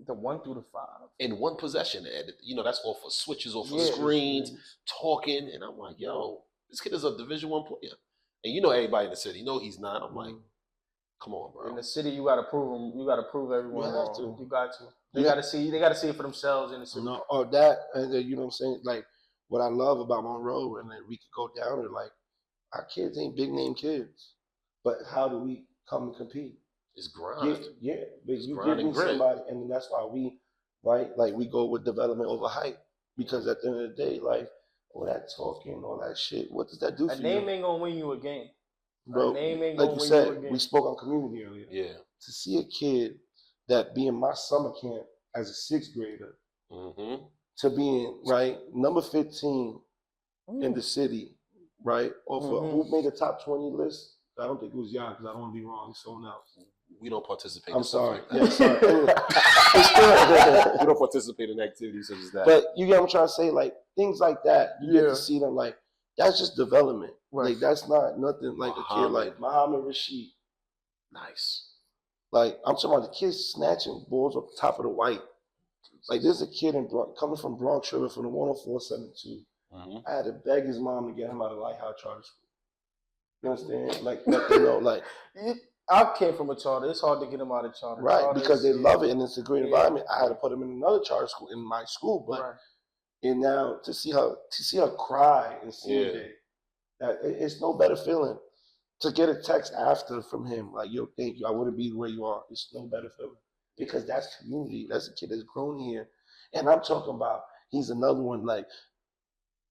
The 1 through the 5. In one possession. And, you know, that's off of switches, off of screens, talking. And I'm like, yo, this kid is a Division I player. And you know everybody in the city. You know he's not. I'm like, come on, bro. In the city, you got to prove him. You got to prove everyone wrong. You got to. They got to see it for themselves in the city. No, or that, and you know what I'm saying? Like, what I love about Monroe, and then we could go down and, like, our kids ain't big name kids. But how do we come and compete? It's grind. Yeah. But you give me somebody, and that's why we, right? Like, we go with development over height. Because at the end of the day, like, all that talking, all that shit, what does that do for you? A name ain't gonna win you a game. Bro, like you said, we spoke on community earlier. Yeah. To see a kid that be in my summer camp as a 6th grader, to being, right, number 15 in the city, right, who made the top 20 list? I don't think it was y'all, because I don't want to be wrong. It's someone else. We don't participate I'm in sorry. Stuff like that. We don't participate in activities such as that. But you get what I'm trying to say? Like, things like that, you get to see them, like, that's just development. Right. Like, that's not nothing like a kid like Muhammad Rashid. Nice. Like, I'm talking about the kids snatching balls off the top of the white. Like, there's a kid coming from Bronx, from the 10472. I had to beg his mom to get him out of Lighthouse Charter School. You understand? Like, you know, like. I came from a charter. It's hard to get them out of charter. Right, because they love it and it's a great environment. I had to put them in another charter school in my school, but and now to see her cry and see it, that it's no better feeling. To get a text after from him, like, yo, thank you, I wouldn't be where you are. It's no better feeling. Because that's community. That's a kid that's grown here. And I'm talking about, he's another one, like,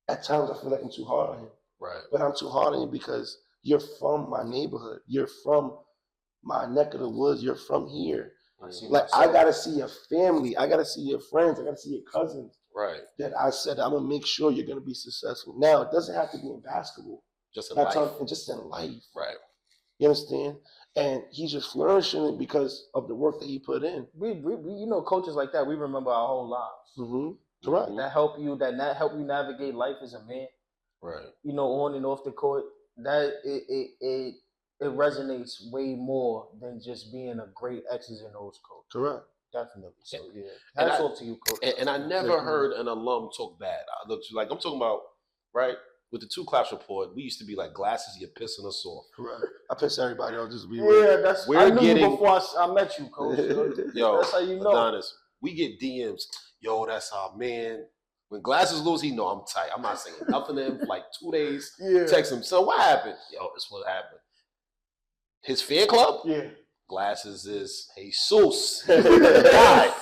at times I feel like I'm too hard on him. Right. But I'm too hard on him because you're from my neighborhood. You're from my neck of the woods. You're from here. Like, I gotta see your family. I gotta see your friends. I gotta see your cousins. Right. That I said I'm gonna make sure you're gonna be successful. Now, it doesn't have to be in basketball. Just in life. Just in life. Right. You understand? And he's just flourishing it because of the work that he put in. We you know, coaches like that, we remember our whole lives. Correct. That help you navigate life as a man. Right. You know, on and off the court. That it resonates way more than just being a great X's and O's coach. Correct. Definitely. So yeah, And hats off to you, coach. And I never heard an alum talk bad. I looked like I'm talking about right with the 2 class report. We used to be like glasses. You're pissing us off. Correct. I piss everybody off. Just be real. That's We're I knew getting, you before I met you, coach. Yo, that's how you know. Adonis, we get DMs. Yo, that's our man. When glasses lose, he know I'm tight. I'm not saying nothing to him for like 2 days. Yeah. Text him. So what happened? Yo, this what happened. His fan club. Yeah. Glasses is Jesus. Guy.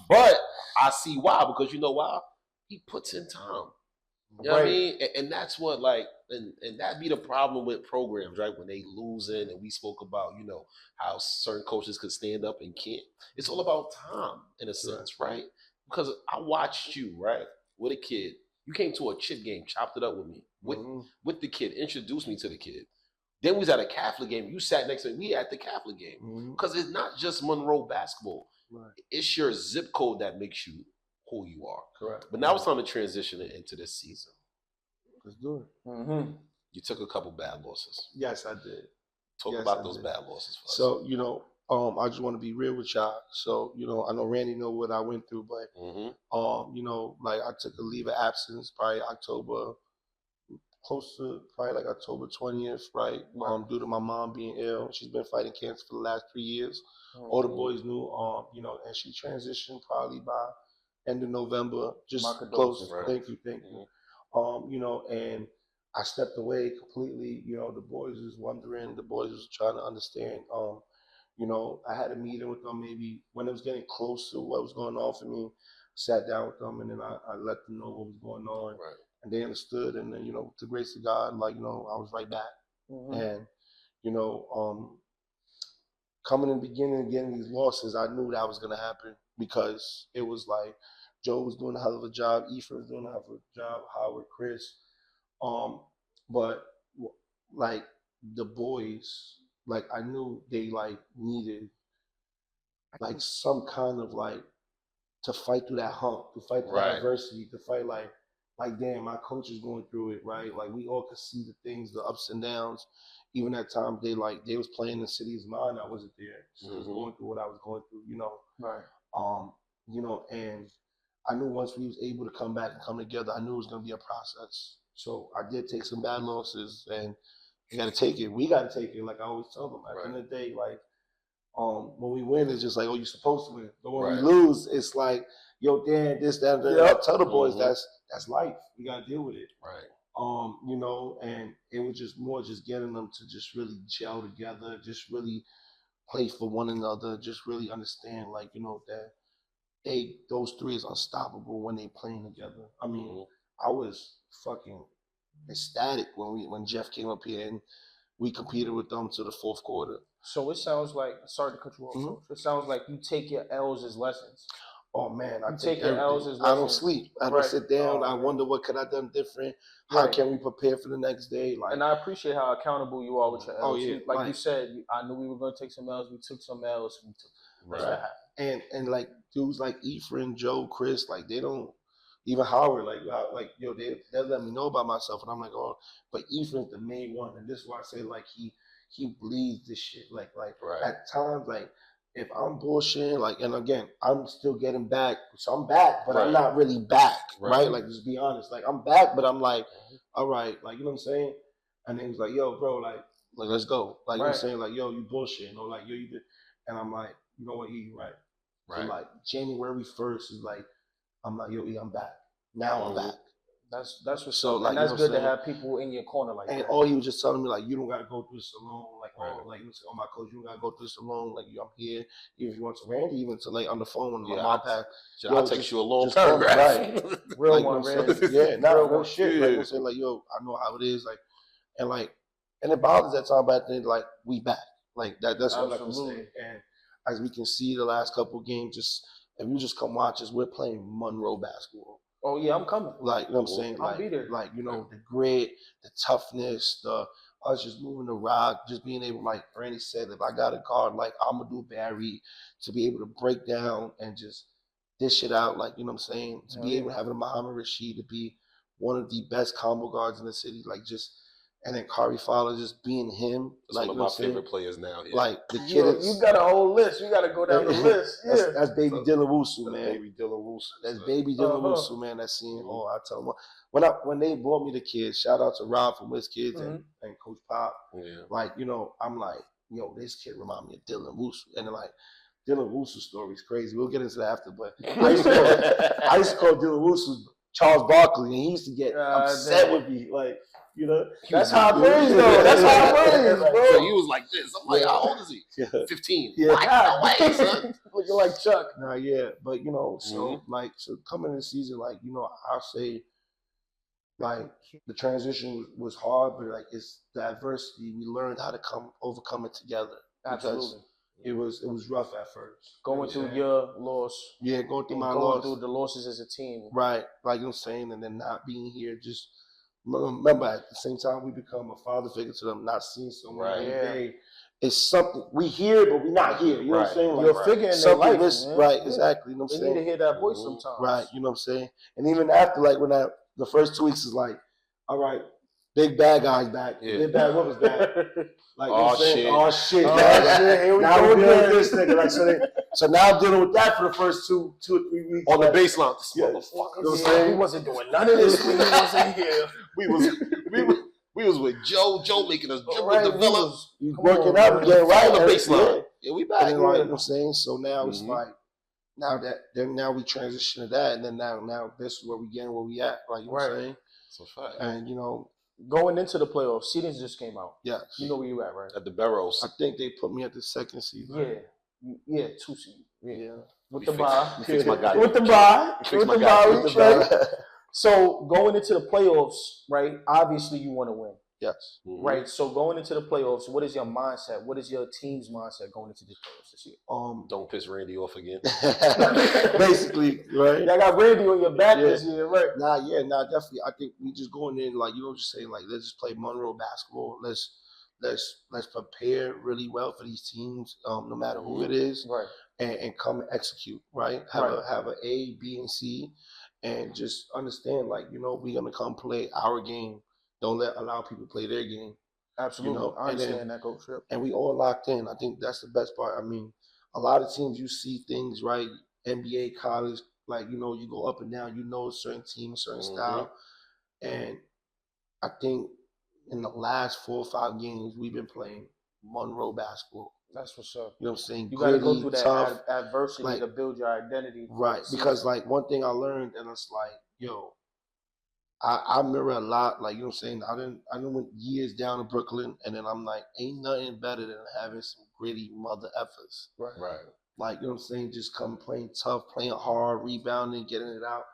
But I see why, because you know why? He puts in time. You know what I mean? And that's what and that be the problem with programs, right? When they losing, and we spoke about, how certain coaches could stand up and can't. It's all about time in a sense, right? Because I watched you, right, with a kid. You came to a chip game, chopped it up with me, with the kid, introduced me to the kid. Then we was at a Catholic game. You sat next to me. We at the Catholic game. Because it's not just Monroe basketball. Right. It's your zip code that makes you who you are. Correct. But now it's time to transition it into this season. Let's do it. You took a couple bad losses. Yes, I did. Talk about those bad losses for us. So, I just want to be real with y'all. So, I know Randy know what I went through, but, I took a leave of absence, probably October, close to probably like October 20th, right? Due to my mom being ill. She's been fighting cancer for the last 3 years. All the boys knew, and she transitioned probably by end of November, just close. Right. Thank you. And I stepped away completely. The boys was wondering, the boys was trying to understand. I had a meeting with them maybe when it was getting close to what was going on for me. Sat down with them, and then I let them know what was going on. Right. And they understood, and then, with the grace of God, I was right back. And, coming in the beginning and getting these losses, I knew that was going to happen because it was like Joe was doing a hell of a job, Ephraim was doing a hell of a job, Howard, Chris. But like the boys, I knew they needed some kind of to fight through that hump, to fight through that adversity, to fight damn, my coach is going through it, right? We all could see the things, the ups and downs. Even at times they was playing the city's mind. I wasn't there. So I was going through what I was going through, Right. And I knew once we was able to come back and come together, I knew it was gonna be a process. So I did take some bad losses, and you gotta take it. We gotta take it. Like I always tell them, at the end of the day, when we win, it's just oh, you're supposed to win. But when we lose, it's yo, damn, this, that, that. I tell the boys that's life. We gotta deal with it. Right. And it was just more getting them to just really gel together, just really play for one another, just really understand that those three is unstoppable when they playing together. I mean, I was fucking ecstatic when Jeff came up here and we competed with them to the fourth quarter. So it sounds like, sorry to cut you off, Coach. It sounds like you take your L's as lessons. Oh man, I take your L's as lessons. I don't sleep. I don't sit down. I wonder what could I done different. How can we prepare for the next day? And I appreciate how accountable you are with your L's. Oh yeah, you said, I knew we were going to take some L's. We took some L's. We took them. Right. And dudes like Ephraim, Joe, Chris, they don't. Even Howard, yo, they let me know about myself, and I'm oh, but Ephraim's the main one, and this is why I say he bleeds this shit. At times, if I'm bullshitting, and again, I'm still getting back, so I'm back, but I'm not really back, right? Just be honest, I'm back, but I'm all right, you know what I'm saying? And then he's yo, bro, let's go, you know what I'm saying, yo, you bullshitting, or yo, you did, and I'm you know what, you right. So January 1st is I'm yo, I'm back. Now I'm back. That's what's so and that's good to have people in your corner like and that. All he was just telling me you don't gotta go through this alone. Oh my coach, you don't gotta go through this alone. I'm here. Even if you want to Randy, even to on the phone when my mom passed. I'll text you a long paragraph. Right. Real one, Randy. Yeah, not real shit. I'm saying yo, I know how it is. And it bothers that time, but then we back. That's what I can say. And as we can see the last couple of games, if you just come watch us, we're playing Monroe basketball. Oh yeah, I'm coming. You know what I'm saying? I'll be there. The grit, the toughness, us just moving the rock, just being able, Randy said, if I got a guard I'm gonna do Barry, to be able to break down and just dish it out, you know what I'm saying? To be able to have a Muhammad Rashid to be one of the best combo guards in the city, just And then Kari Fowler just being him. That's one of my favorite players now. Yeah. Like the kid you got a whole list. You got to go down the list. Yeah. That's baby Dylan Wusu, man. Baby Dylan Wusu. That's baby Dylan Wusu, man. That's seeing. Oh, I tell them when they brought me the kids. Shout out to Rob from Wiz Kids and Coach Pop. Yeah. Like I'm like, this kid remind me of Dylan Wusu, and they're like, Dylan Wusu story is crazy. We'll get into that after, but I used to call Dylan Wusu Charles Barkley, and he used to get upset with me, like. That's how I praise, though. That's how I praise, bro. So he was like this. I'm like, how old is he? 15. Yeah, no way, son. Looking like Chuck. Nah, yeah, but so coming in the season, like I'll say, like the transition was hard, but like it's the adversity. We learned how to overcome it together. Absolutely. It was rough at first. Going through your loss. Yeah, going through my loss. Going through the losses as a team. Right, like I'm saying, and then not being here just. Remember, at the same time, we become a father figure to them, not seeing someone every day. It's something we hear, but we're not here. You know what I'm saying? You're figuring their life, man. Right, exactly. You know what I'm saying? They need to hear that voice sometimes. Right, you know what I'm saying? And even after, like, when the first 2 weeks is like, all right, big bad guy's back. Yeah. Big bad what was back? Like, shit. Oh, shit. Here we now go we're dealing again. with this nigga. Like, so now I'm dealing with that for the first two or 3 weeks. On the baseline. This motherfucker. You know what I'm saying? He wasn't doing none of this when he wasn't here. We was with Joe making us dribble, develop. He's working out again, right? On the baseline. Yeah, we back. You know what I'm saying? So now it's like, now we transition to that, and then now this is where we getting where we at. Like, you know what I'm saying? That's a fact. And, going into the playoffs, seedings just came out. Yes. You know where you at, right? At the Barrows. I think they put me at the 2nd seed. Right? Yeah, 2 seed. Yeah. With the bye. Fix my guy. With the bye. So going into the playoffs, right? Obviously, you want to win. Yes. Right. So going into the playoffs, what is your mindset? What is your team's mindset going into the playoffs this year? Don't piss Randy off again. Basically, right? Y'all got Randy on your back this year, right? Nah, definitely. I think we just going in like just saying like let's just play Monroe basketball. Let's prepare really well for these teams, no matter who it is, right? And come and execute, right? Have a A, B, and C, and just understand like we're gonna come play our game. Don't allow people play their game. Absolutely. I understand that, Coach. And we all locked in. I think that's the best part. I mean, a lot of teams you see things, right? NBA, college, like, you go up and down, a certain team, a certain style. And I think in the last 4 or 5 games, we've been playing Monroe basketball. That's what's up. You know what I'm saying? You got to go through that adversity to build your identity. Right. Because, like, one thing I learned, and it's like, I mirror a lot, like, you know what I'm saying? I didn't went years down in Brooklyn, and then I'm like, ain't nothing better than having some gritty mother effers. Right. Like, you know what I'm saying? Just come playing tough, playing hard, rebounding, getting it out.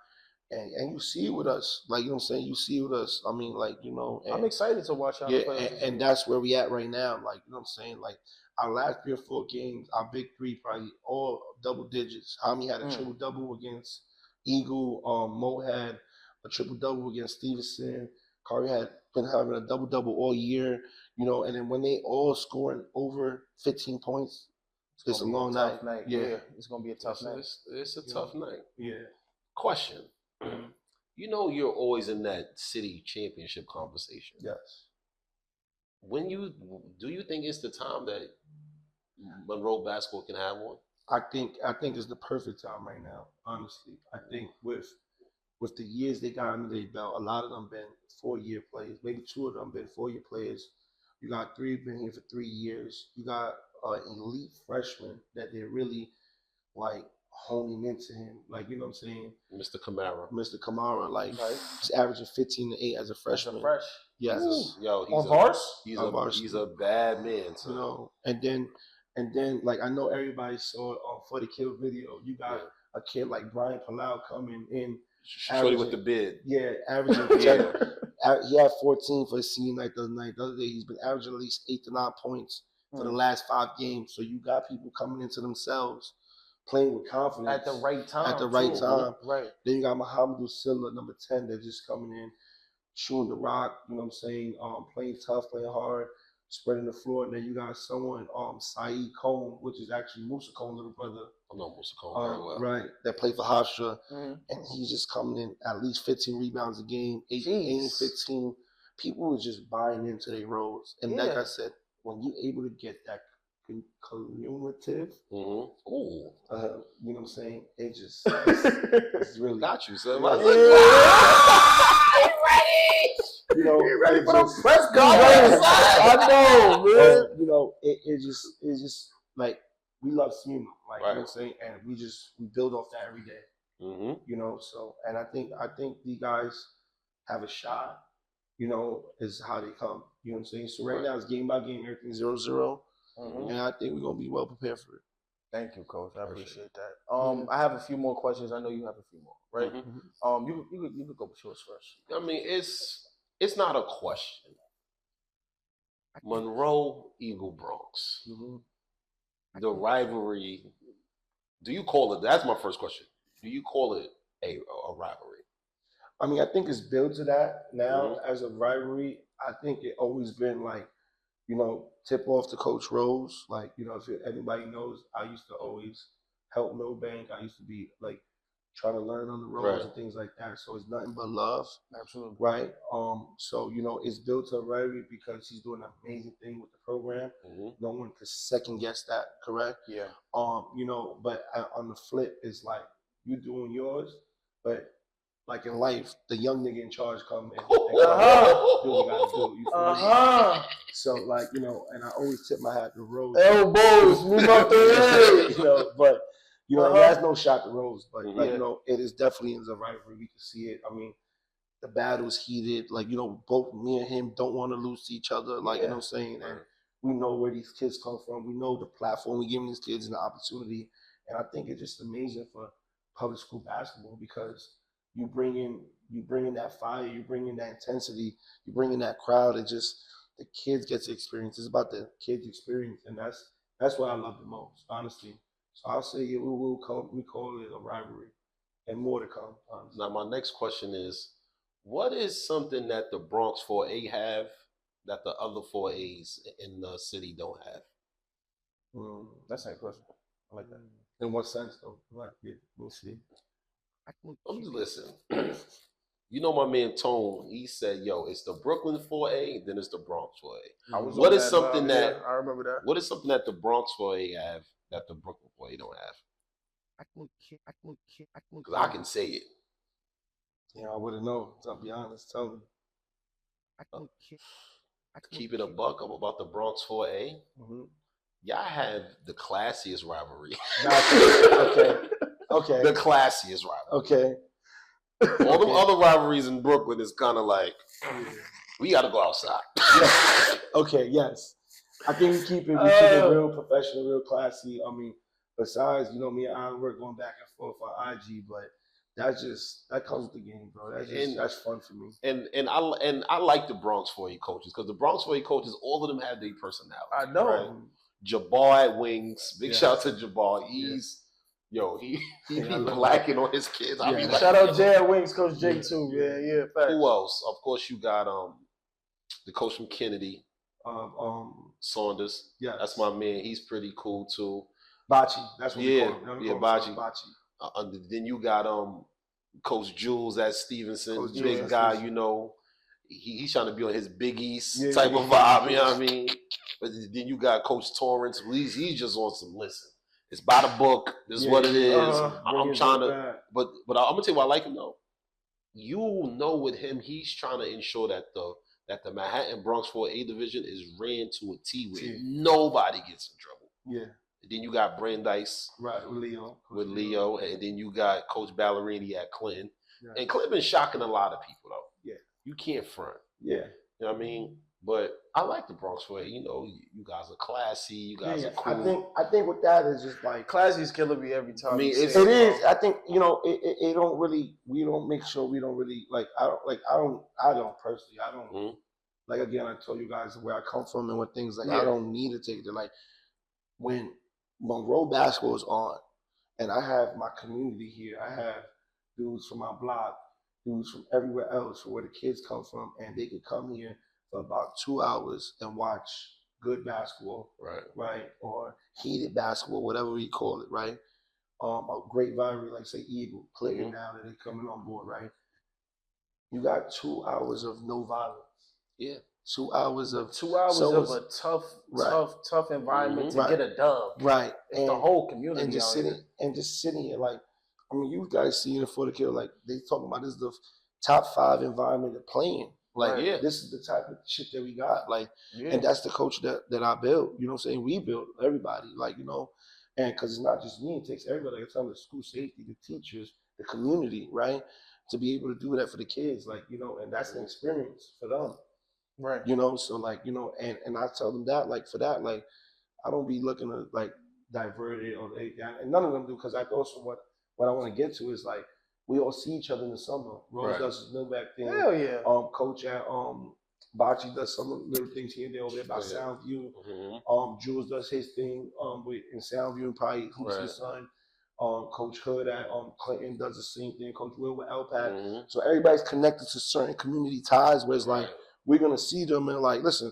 And you see it with us. Like, you know what I'm saying? You see it with us. I mean, like, and, I'm excited to watch y'all play. And that's where we at right now. Like, you know what I'm saying? Like, our last 3 or 4 games, our big 3 probably all double digits. Hami had a triple-double against Eagle. Mo had a triple-double against Stevenson. Kari had been having a double-double all year, and then when they all scoring over 15 points, it's a long night. Yeah, it's going to be a tough night. It's a tough night. Yeah. Question. You're always in that city championship conversation. Yes. Do you think it's the time that Monroe basketball can have one? I think it's the perfect time right now, honestly. I think with the years they got under their belt, a lot of them been 4-year players. Maybe 2 of them been 4-year players. You got 3 been here for 3 years. You got elite freshmen that they're really like honing into him. Like, you know what I'm saying? Mr. Kamara, like he's averaging 15 to 8 as a freshman. Yes. He's a bad man. So. And then like I know everybody saw For the Kill video. You got a kid like Brian Palau coming in. Shorty with the bid. Yeah, averaging. He had 14 for his senior night the other night. The other day, he's been averaging at least 8 to 9 points for the last 5 games. So you got people coming into themselves, playing with confidence at the right time. Right. Then you got Muhammadu Silla, number 10, that's just coming in, shooting the rock. You know what I'm saying? Playing tough, playing hard, spreading the floor. And then you got someone, Saeed Cohn, which is actually Musa Cohn's little brother. I know Musa Cohn very well. Right, that played for Hofstra, and he's just coming in at least 15 rebounds a game, 8 15 people was just buying into their roles. And like I said, when you're able to get that cumulative, Ooh. you know what I'm saying? It's really got you, son. You know, you ready for just, the press conference? I know, man. You know, it's just like we love seeing them, like you know what I'm saying, and we build off that every day. Mm-hmm. You know, so and I think the guys have a shot. You know, is how they come. You know what I'm saying? So right now it's game by game, everything's 0-0, and I think we're gonna be well prepared for it. Thank you, Coach. I appreciate that. I have a few more questions. I know you have a few more, right? You could go with yours first. I mean, it's not a question. Monroe, Eagle, Bronx. The rivalry. Do you call it? That's my first question. Do you call it a rivalry? I mean, I think it's built to that now as a rivalry. I think it always been like, you know, tip off to Coach Rose. Like, you know, if anybody knows, I used to always help Milbank. I used to be like trying to learn on the roads and things like that. So it's nothing but love. Absolutely. Right. So, you know, it's built to a rivalry because he's doing an amazing thing with the program. No one could second guess that, correct? Yeah. You know, but on the flip, it's like you doing yours, but like in life, the young nigga in charge come and do what you gotta do. You feel me? So like, you know, and I always tip my hat to Rose. Elbows, move up the way. You know, but you know, there's no shot to Rose, but like, you know, it is definitely in the rivalry. We can see it. I mean, the battle's heated. Like, you know, both me and him don't want to lose to each other. Like, you know what I'm saying? And we know where these kids come from. We know the platform we giving these kids and the opportunity. And I think it's just amazing for public school basketball because you bring in that fire, you bring in that intensity, you bring in that crowd. It just the kids get to experience. It's about the kids' experience, and that's what I love the most, honestly. So I'll say we call it a rivalry, and more to come. Honestly. Now my next question is, what is something that the Bronx 4A have that the other 4As in the city don't have? That's a question. I like that. In what sense, though? Like, yeah, we'll see. Listen, you know my man Tone, he said, yo, it's the Brooklyn 4A, then it's the Bronx 4A. What is something that I remember that. What is something that the Bronx 4A have that the Brooklyn 4A don't have? Because I can say it. Yeah, I wouldn't know. I'll be honest. Tell me. Keep it a buck about the Bronx 4A. Y'all have the classiest rivalry. Okay. The classiest rivalry. Okay. All them other rivalries in Brooklyn is kind of like, we got to go outside. Okay, yes. I think we keep it real professional, real classy. I mean, besides, you know, me and Alan, we're going back and forth on IG, but that comes with the game, bro. That's fun for me. And I like the Bronx 4A coaches because the Bronx 4A coaches, all of them have their personality. I know. Right? Jabbar at wings. Big shout out to Jabbar. He be blacking on his kids. I mean, shout out Jay at Wings, Coach Jay too. Yeah. Facts. Who else? Of course, you got the coach from Kennedy, Saunders. Yeah, that's my man. He's pretty cool too. Bachi. That's what we call him. Bachi. Then you got Coach Jules at Stevenson. Coach big Jules, guy, you know. He's trying to be on his Big East type of vibe. You know what I mean? But then you got Coach Torrance. He's just on some listen. It's by the book. This is what it is. I'm trying to, but I'm gonna tell you why I like him though. You know, with him, he's trying to ensure that the Manhattan Bronx 4A division is ran to a T where nobody gets in trouble. Yeah. And then you got Brandeis, right, with Leo, and then you got Coach Ballerini at Clinton. Yeah. And Clinton been shocking a lot of people though. Yeah. You can't front. Yeah. You know what I mean? But I like the Bronx 4A. You know, you guys are classy. You guys are cool. I think with that is just like classy is killing me every time. I mean, it is. I think, you know, it don't really. We don't make sure we don't really like. I don't personally. I don't like. Again, I told you guys where I come from and what things like. I don't need to take it. Like when Monroe basketball is on, and I have my community here. I have dudes from my block, dudes from everywhere else, where the kids come from, and they can come here for about 2 hours and watch good basketball, right, or heated basketball, whatever we call it, right. A great rivalry, like say Eagle, Clinton now that they're coming on board, right. You got 2 hours of no violence. Yeah. 2 hours of 2 hours of a tough environment to get a dub. Right. It's the whole community and just sitting here like, I mean, you guys see in the kill, like they talking about this is the top 5 environment to playing. Like this is the type of shit that we got. Like, and that's the culture that I built. You know what I'm saying? We built everybody. Like, you know, and because it's not just me, it takes everybody. Like I tell them, the school safety, the teachers, the community, right, to be able to do that for the kids. Like, you know, and that's an experience for them. Right. You know, so like, you know, and I tell them that, like, for that, like, I don't be looking to like divert it or and none of them do, because I also what I want to get to is like we all see each other in the summer. Rose does his Millback thing. Hell yeah. Coach at Bocce does some little things here and there over there by Soundview. Jules does his thing in Soundview and probably hoops his son. Coach Hood at Clinton does the same thing. Coach Will with LPAC. So everybody's connected to certain community ties where it's like we're gonna see them and like, listen,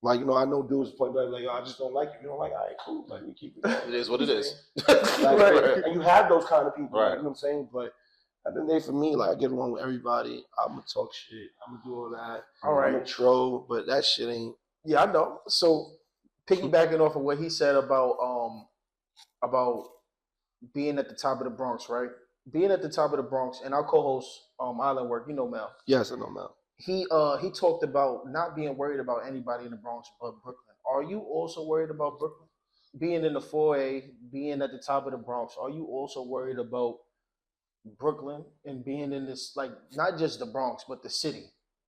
like, you know, I know dudes point blank like, I just don't like you. You don't like, all right, cool. Like, we keep it going. It is what it is. Like, and you have those kind of people, like, you know what I'm saying? But at the end of the day, for me, like, I get along with everybody. I'm gonna talk shit. I'm gonna do all that. I'm gonna troll, but that shit ain't. Yeah, I know. So piggybacking off of what he said about being at the top of the Bronx, right? Being at the top of the Bronx, and our co-host Island Work, you know Mel. Yes, I know Mel. He talked about not being worried about anybody in the Bronx but Brooklyn. Are you also worried about Brooklyn? Being in the 4A, being at the top of the Bronx, are you also worried about Brooklyn and being in this, like, not just the Bronx, but the city?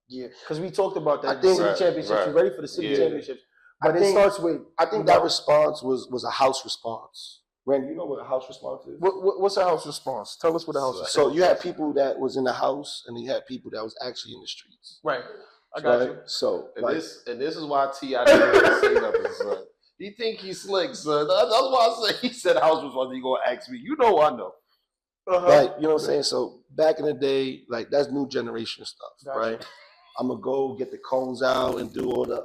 Yeah. Because we talked about that. The city championships. You ready for the city championships? But it starts with... I think that response was a house response. Randy, you know what a house response is? What's a house response? Tell us what a house response is. So you had people that was in the house, and you had people that was actually in the streets. Right. I got you. So and this is why T.I. didn't say nothing, son. You think he's slick, son. That's why I said he said house response. You gonna ask me? You know I know. Like, you know what I'm saying? So back in the day, like, that's new generation stuff, right? I'm gonna go get the cones out and do all the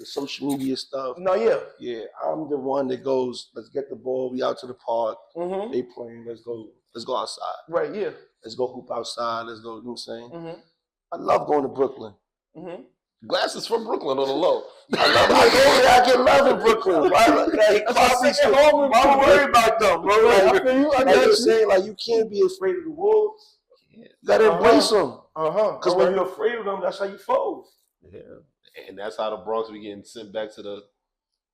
social media stuff. No, yeah. Yeah, I'm the one that goes, let's get the ball, we out to the park, they playing, let's go outside. Right, yeah. Let's go hoop outside, let's go, you know what I'm saying? I love going to Brooklyn. Glasses from Brooklyn on the low. I get love in Brooklyn. Right? I'm worried about them, bro. Like, I got you saying, like, you can't be afraid of the wolves. You gotta embrace them. Because when you're afraid of them, that's how you fold. Yeah. And that's how the Bronx be getting sent back to the...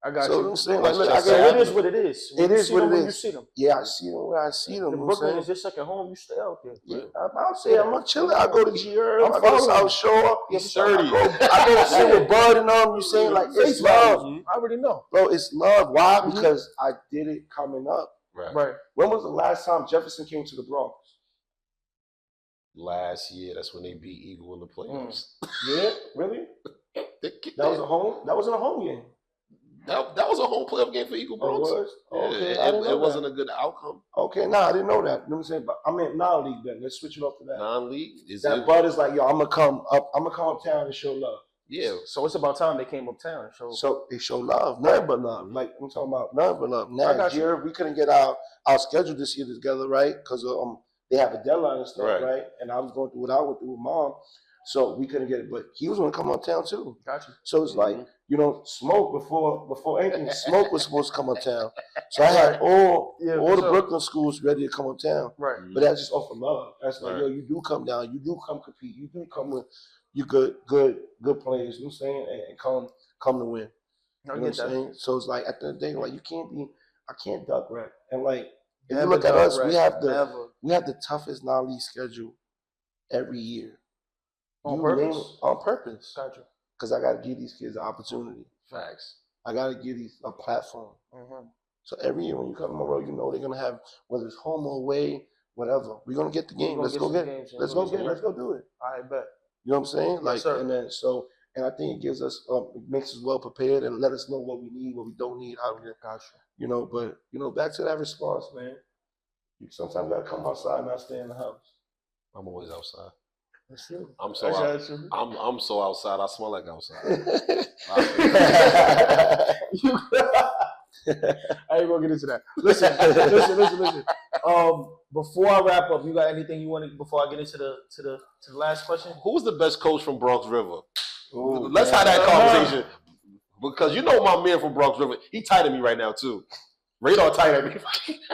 I got you. I'm saying, like, it is what it is. It is what it is. You see them. Yeah, I see them where I see them. Brooklyn is your second home. You stay out there. Yeah, I'll say I'm chilling. I go to G-Herb. I go to South Shore. He's sturdy. I go to sit with Bud and them. You saying, like, it's love. I already know. Bro, it's love. Why? Because I did it coming up. Right. When was the last time Jefferson came to the Bronx? Last year. That's when they beat Eagle in the playoffs. Yeah? Really? That was a home? That wasn't a home game. That was a home playoff game for Eagle Bronx. It was? Okay, it wasn't a good outcome. Okay, I didn't know that. You know what I'm saying? But I meant non-league then. Let's switch it up to that. Non-league? Bud is like, yo, I'm gonna come uptown and show love. Yeah. So it's about time they came uptown and showed. So they show love. Nothing but love. Like, I'm talking about nothing but love. Now, year, we couldn't get our schedule this year together, right? Because they have a deadline and stuff, right? And I was going through what I went through with Mom. So we couldn't get it, but he was going to come uptown too. Gotcha. So it's like, you know, Smoke before anything, Smoke was supposed to come uptown. So I had all the Brooklyn schools ready to come uptown. Right. But that's just off of love. That's like, yo, you do come down, you do come compete, you do come with you good players, you know what I'm saying, and come to win. You know what I'm saying? So it's like at the end of the day, like I can't duck rep. And like if you look at us, we have the toughest non-league schedule every year. On purpose? On purpose. Gotcha. Because I got to give these kids an opportunity. Facts. I got to give these a platform. So every year when you come to Monroe, you know they're going to have, whether it's home or away, whatever. We're going to get the game. Let's go get it. Let's go do it. I bet. You know what I'm saying? Like, yes, and I think it gives us, it makes us well prepared and let us know what we need, what we don't need, how we get. Gotcha. You know, but, you know, back to that response, man. You sometimes got to come outside and not stay in the house. I'm always outside. I'm so outside. I smell like outside. I ain't gonna get into that. Listen. Before I wrap up, you got anything you want to? Before I get into the last question, who's the best coach from Bronx River? Ooh, Let's have that conversation. Because you know my man from Bronx River, he tight at me right now too. Radar tight at me.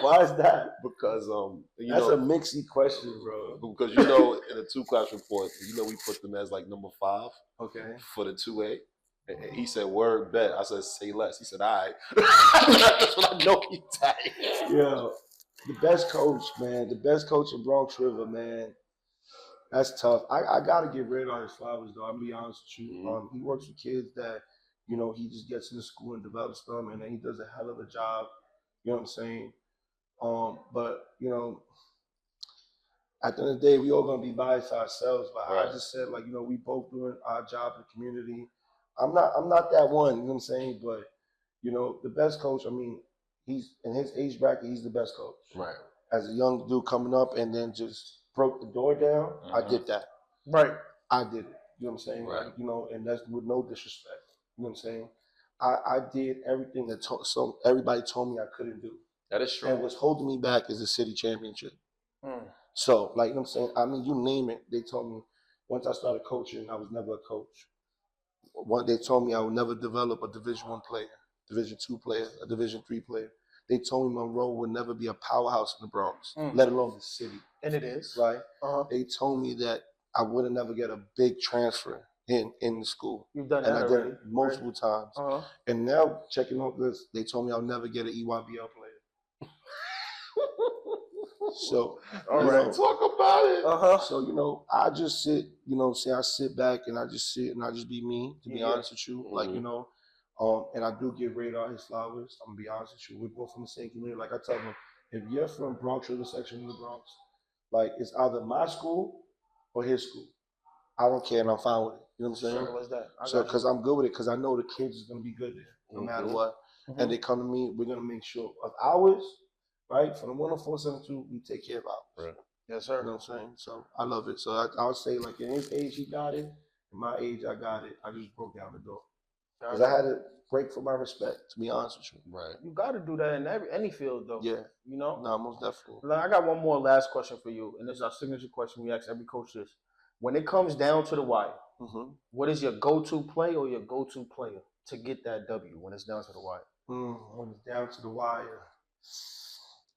Why is that? Because that's a mixy question, bro. Because you know, in the 2-class report, you know we put them as like number 5. Okay. For the 2A. And he said, "Word bet." I said, "Say less." He said, "All right." That's what I know he tight. Yeah. The best coach, man. The best coach in Bronx River, man. That's tough. I gotta give Radar his flowers though. I'll be honest with you. Mm-hmm. He works with kids that, you know, he just gets into school and develops them, and then he does a hell of a job. You know what I'm saying? But you know, at the end of the day, we all gonna be biased ourselves. But Right. I just said, like, you know, we both doing our job in the community. I'm not that one. You know what I'm saying? But you know, the best coach. I mean, he's in his age bracket. He's the best coach. Right. As a young dude coming up and then just broke the door down, I did that. Right. I did it. You know what I'm saying? Right. Like, you know, and that's with no disrespect. You know what I'm saying? I did everything that so everybody told me I couldn't do. That is true. And what's holding me back is the city championship. So, like, you know what I'm saying? I mean, you name it. They told me once I started coaching, I was never a coach. They told me I would never develop a Division I player, Division II player, a Division III player. They told me Monroe would never be a powerhouse in the Bronx, let alone the city. And it is. Right? They told me that I would never get a big transfer in the school. You've done and that I already. did it multiple times. And now, checking out this, they told me I'll never get an EYBL player. So, all right, talk about it. So, you know, I just sit, you know, say I sit back and I just sit and I just be me, to be honest with you. Like, you know, and I do give Radar his flowers. I'm gonna be honest with you. We're both from the same community. Like I tell them, if you're from Bronx River section of the Bronx, like it's either my school or his school. I don't care, and I'm fine with it. You know what I'm saying? Simple as that. So, because I'm good with it, because I know the kids is gonna be good there, no matter what. And they come to me, we're gonna make sure of ours, right? From the 10472, we take care of ours. Right. Yes, sir. You know what I'm saying? So I love it. So I would say, like, in his age, he got it. In my age, I got it. I just broke down the door. Because I had to break for my respect, to be honest with you. Right. You got to do that in any field, though. Yeah. You know? No, most definitely. I got one more last question for you, and this is our signature question. We ask every coach this. When it comes down to the wire, what is your go-to play or your go-to player to get that W when it's down to the wire? When it's down to the wire.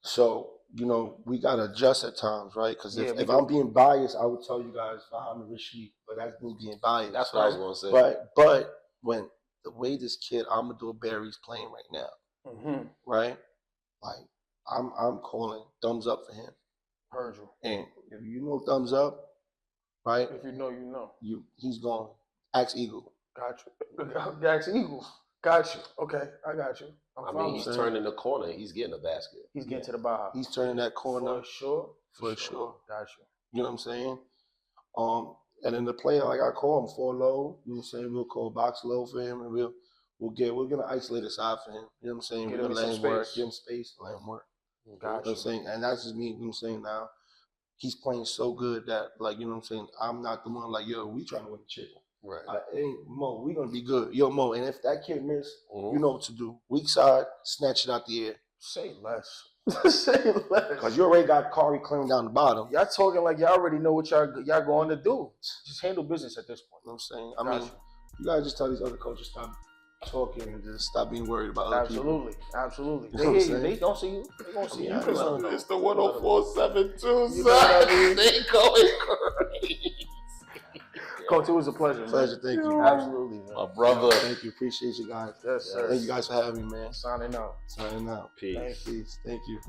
So, you know, we got to adjust at times, right? Because if I'm being biased, I would tell you guys Muhammad Rashid, but that's me being biased. That's what I was going to say. But when the way this kid Amador Barry's playing right now, right? Like, I'm calling thumbs up for him. Heard you. And if you know thumbs up, right? If you know, you know. He's gone. Axe Eagle. Got you. Axe Eagle. Got you. Okay, I got you. I mean, he's turning the corner. He's getting a basket. He's getting to the bar. He's turning that corner. For sure. For sure. Got you. You know what I'm saying? And then the player, like I call him 4 low. You know what I'm saying? We'll call box low for him, and we're gonna isolate a side for him. You know what I'm saying? We're gonna let him work, give him space, let him work. Got you. You know what I'm saying? And that's just me. You know what I'm saying? Now, he's playing so good that, like, you know what I'm saying? I'm not the one like, yo, we trying to win the chip. Right. Hey, Mo, we gonna be good. Yo, Mo, and if that kid miss, you know what to do. Weak side, snatch it out the air. Say less. Say less. Because you already got Kari clearing down the bottom. Y'all talking like y'all already know what y'all going to do. Just handle business at this point. You know what I'm saying? I mean, you gotta just tell these other coaches stop talking and just stop being worried about other people. Absolutely. You They know hear what I'm you. saying? They don't see you. They gonna see you. It's the 104.72, son. You know what I mean? They going crazy. Coach, it was a pleasure. Pleasure, man. thank you. Absolutely, man. My brother. Thank you. Appreciate you guys. Yes, sir. Thank you guys for having me, man. Signing out. Signing out. Peace. Peace. Thank you.